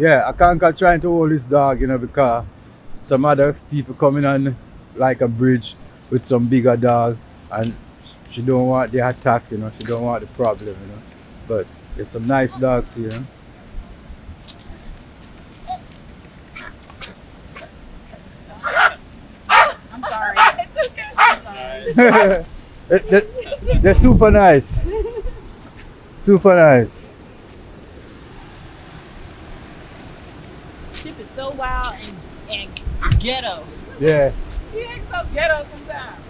Speaker 1: Yeah, Akanka trying to hold his dog, you know, because some other people coming on like a bridge with some bigger dog, and she don't want the attack, you know. She don't want the problem, you know. But it's some nice dog too, you know.
Speaker 2: I'm sorry. It's okay. I'm sorry.
Speaker 1: They're super nice. Super nice.
Speaker 2: Chip is so wild and ghetto.
Speaker 1: Yeah.
Speaker 2: He acts so ghetto sometimes.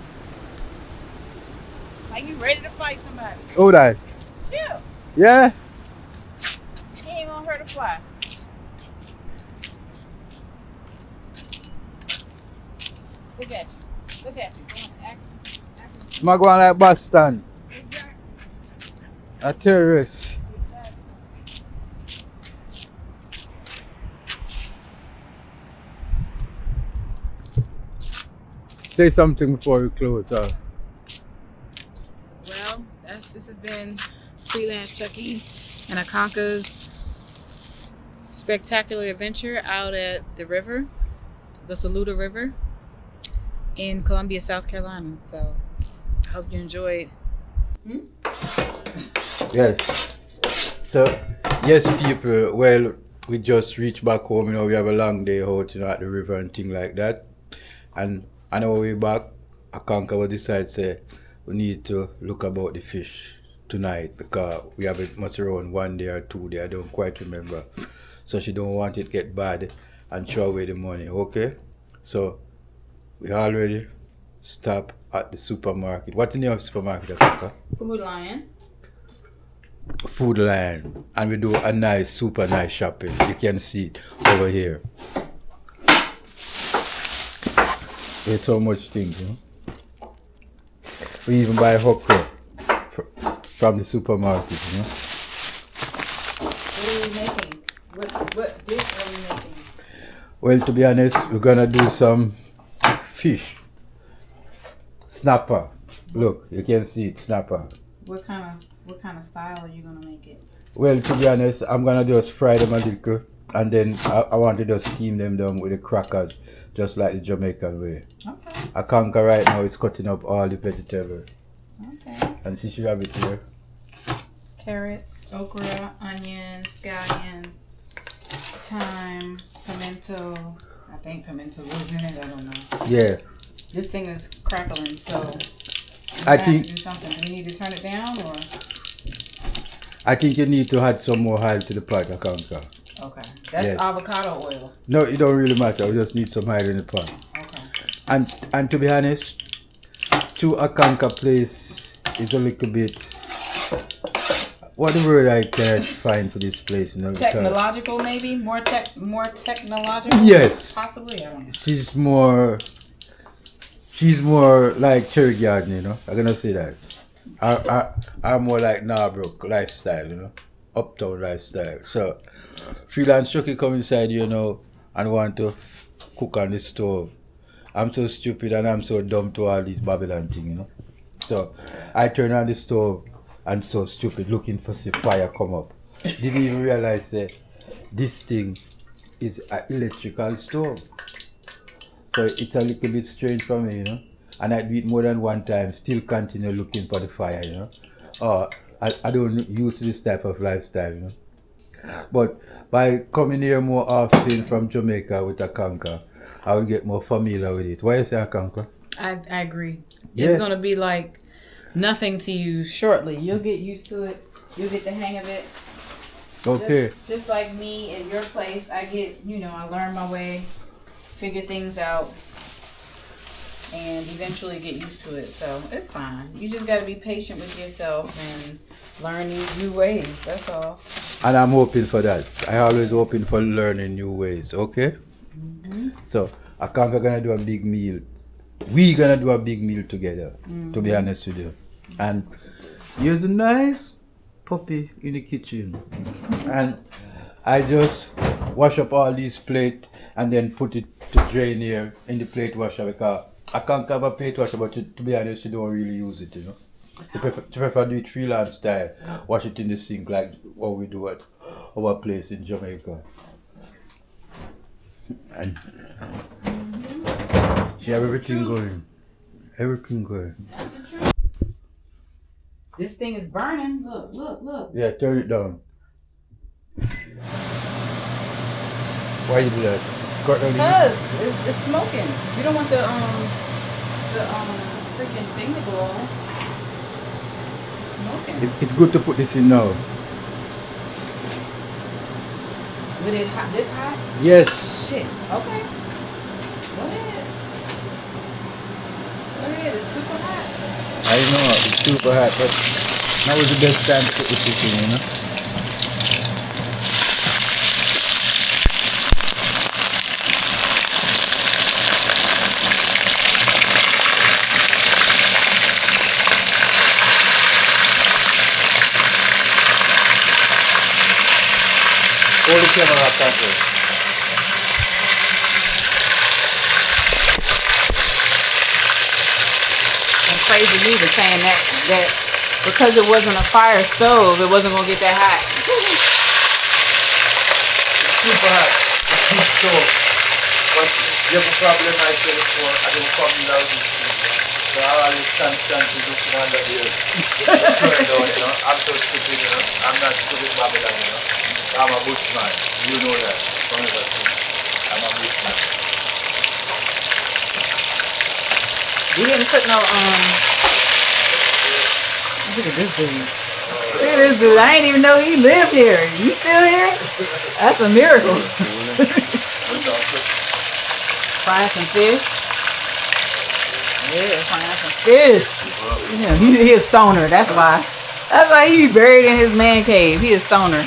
Speaker 2: Like you ready to fight somebody.
Speaker 1: Oh, that.
Speaker 2: Chill.
Speaker 1: Yeah.
Speaker 2: He ain't gonna hurt a fly. Look at you. Look at you. Come on, act.
Speaker 1: I'm going like Boston.
Speaker 2: Exactly.
Speaker 1: A terrorist.
Speaker 2: Exactly.
Speaker 1: Say something before we close.
Speaker 2: Well, this has been Freelance Chucky and Akanke's spectacular adventure out at the river, the Saluda River in Columbia, South Carolina. So I hope you enjoyed.
Speaker 1: Yes. So, yes, people. Well, we just reached back home. You know, we have a long day out, you know, at the river and things like that. And on our way back, Akanka will decide say we need to look about the fish tonight because we have it much around 1 day or 2 days. I don't quite remember. So she don't want it to get bad and throw away the money. Okay. So we already stop at the supermarket. What's the name of the supermarket, Akanka?
Speaker 2: Food Lion.
Speaker 1: Food Lion, and we do a nice, super nice shopping. You can see it over here. There's so much things, you know. We even buy okra from the supermarket, you know.
Speaker 2: What are we making? What dish are we making?
Speaker 1: Well, to be honest, we're gonna do some fish. Snapper. Look, you can see it, snapper.
Speaker 2: What kind of style are you gonna make it?
Speaker 1: Well, to be honest, I'm gonna just fry them a little, and then I want to just steam them down with the crackers, just like the Jamaican way.
Speaker 2: Okay.
Speaker 1: Akanka right now is cutting up all the vegetables.
Speaker 2: Okay.
Speaker 1: And see, she have it here.
Speaker 2: Carrots, okra, onion, scallion, thyme, pimento. I think pimento was in it. I don't know.
Speaker 1: Yeah.
Speaker 2: This thing is crackling, so
Speaker 1: I
Speaker 2: have
Speaker 1: think
Speaker 2: to do something. Do we need to turn it down or?
Speaker 1: I think you need to add some more oil to the pot, Akanka.
Speaker 2: Okay. That's
Speaker 1: Yes.
Speaker 2: avocado oil.
Speaker 1: No, it don't really matter. We just need some oil in the pot.
Speaker 2: Okay.
Speaker 1: And to be honest, to Akanka place is a little bit. What the word I can find for this place, you know? because
Speaker 2: Technological, maybe more technological.
Speaker 1: Yes.
Speaker 2: Possibly. I don't know.
Speaker 1: She's more like cherry garden, you know. I'm gonna say that. I'm more like Narbrook lifestyle, you know, uptown lifestyle. So, Freelance Chucky come inside, you know, and want to cook on the stove. I'm so stupid and I'm so dumb to all these Babylon thing, you know. So, I turn on the stove and so stupid looking for the fire come up. Didn't even realize that this thing is an electrical stove. So it's a little bit strange for me, you know. And I do it more than one time, still continue looking for the fire, you know. I don't use this type of lifestyle, you know. But by coming here more often from Jamaica with Akanka, I will get more familiar with it. Why you say Akanka?
Speaker 2: I agree.
Speaker 1: Yeah.
Speaker 2: It's gonna be like nothing to you shortly. You'll get used to it. You'll get the hang of it.
Speaker 1: Okay.
Speaker 2: Just like me at your place, I learn my way, figure things out, and eventually get used to it. So it's fine. You just got to be patient with yourself and learn these new ways. That's all.
Speaker 1: And I'm hoping for that. I always hoping for learning new ways, okay?
Speaker 2: Mm-hmm.
Speaker 1: So Akanka gonna do a big meal. We gonna do a big meal together, to be honest with you. And here's a nice puppy in the kitchen. And I just wash up all these plates and then put it to drain here in the plate washer because I can't have a plate washer, but to be honest, you don't really use it, you know. To prefer do it freelance style, wash it in the sink like what we do at our place in Jamaica. And she have everything going. Everything going.
Speaker 2: That's the truth. This thing is burning. Look, look, look.
Speaker 1: Yeah, turn it down. Why you do that? Cut the leaf.
Speaker 2: Cause it's smoking. You don't want the freaking thing to go on. It's smoking.
Speaker 1: It's good to put this in now.
Speaker 2: With it hot, this hot?
Speaker 1: Yes.
Speaker 2: Shit. Okay. Go ahead. Go ahead. It's super hot.
Speaker 1: I know it's super hot, but now is the best time to put this in, you know? Hold the camera up, Patrick.
Speaker 2: And crazy me for saying that because it wasn't a fire stove, it wasn't gonna get that hot.
Speaker 3: Super hot. It's so. But you have a problem I said before. I don't come in out this thing. So I always stand looking under here. Turn down, you know. I'm so stupid, you know. I'm not stupid Babylon, you know. I'm a bushman. You know that. From everything. I'm a bushman.
Speaker 2: You didn't put no look at this dude. Look at this dude. I didn't even know he lived here. You still here? That's a miracle. Frying some fish. Yeah, frying some fish. Yeah, he a stoner. That's why. That's why he be buried in his man cave. He a stoner.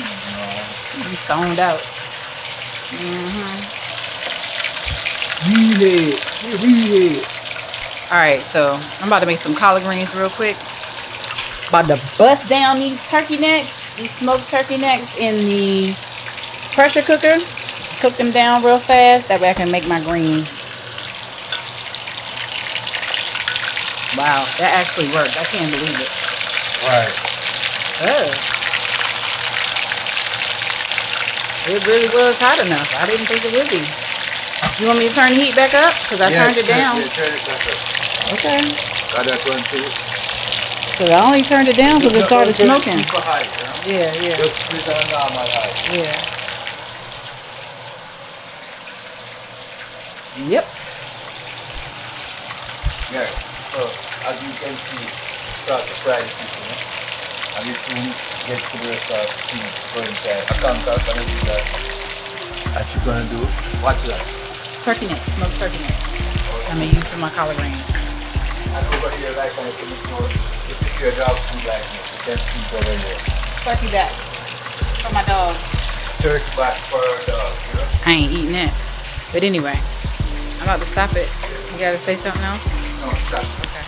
Speaker 2: He's stoned out.
Speaker 1: Rehead.
Speaker 2: Alright, so I'm about to make some collard greens real quick. About to bust down these turkey necks, these smoked turkey necks in the pressure cooker. Cook them down real fast. That way I can make my greens. Wow, that actually worked. I can't believe it.
Speaker 1: Right.
Speaker 2: Oh. It really was hot enough. I didn't think it would be. You want me to turn the heat back up? Because I turned it down.
Speaker 3: Yeah, turn it back up.
Speaker 2: Okay.
Speaker 3: Got that one too.
Speaker 2: Because I only turned it down because it started smoking.
Speaker 3: Super high, you know?
Speaker 2: Yeah.
Speaker 3: Just put it on normal high.
Speaker 2: Yeah. Yep.
Speaker 3: Yeah. So as you can see, start to fry the fish, you know? And you soon get to the rest of the thing go inside. Akanke gonna do that. And she's gonna do what's that?
Speaker 2: Turkey neck. Smoked turkey neck. I'm going to use for my collard greens.
Speaker 3: And over here, like I said before, if you hear dog food like this, you can see it over here.
Speaker 2: Turkey back. For my dog.
Speaker 3: Turkey back for our dog, you know?
Speaker 2: I ain't eating that. But anyway, I'm about to stop it. You got to say something else?
Speaker 3: No, stop.
Speaker 2: Okay.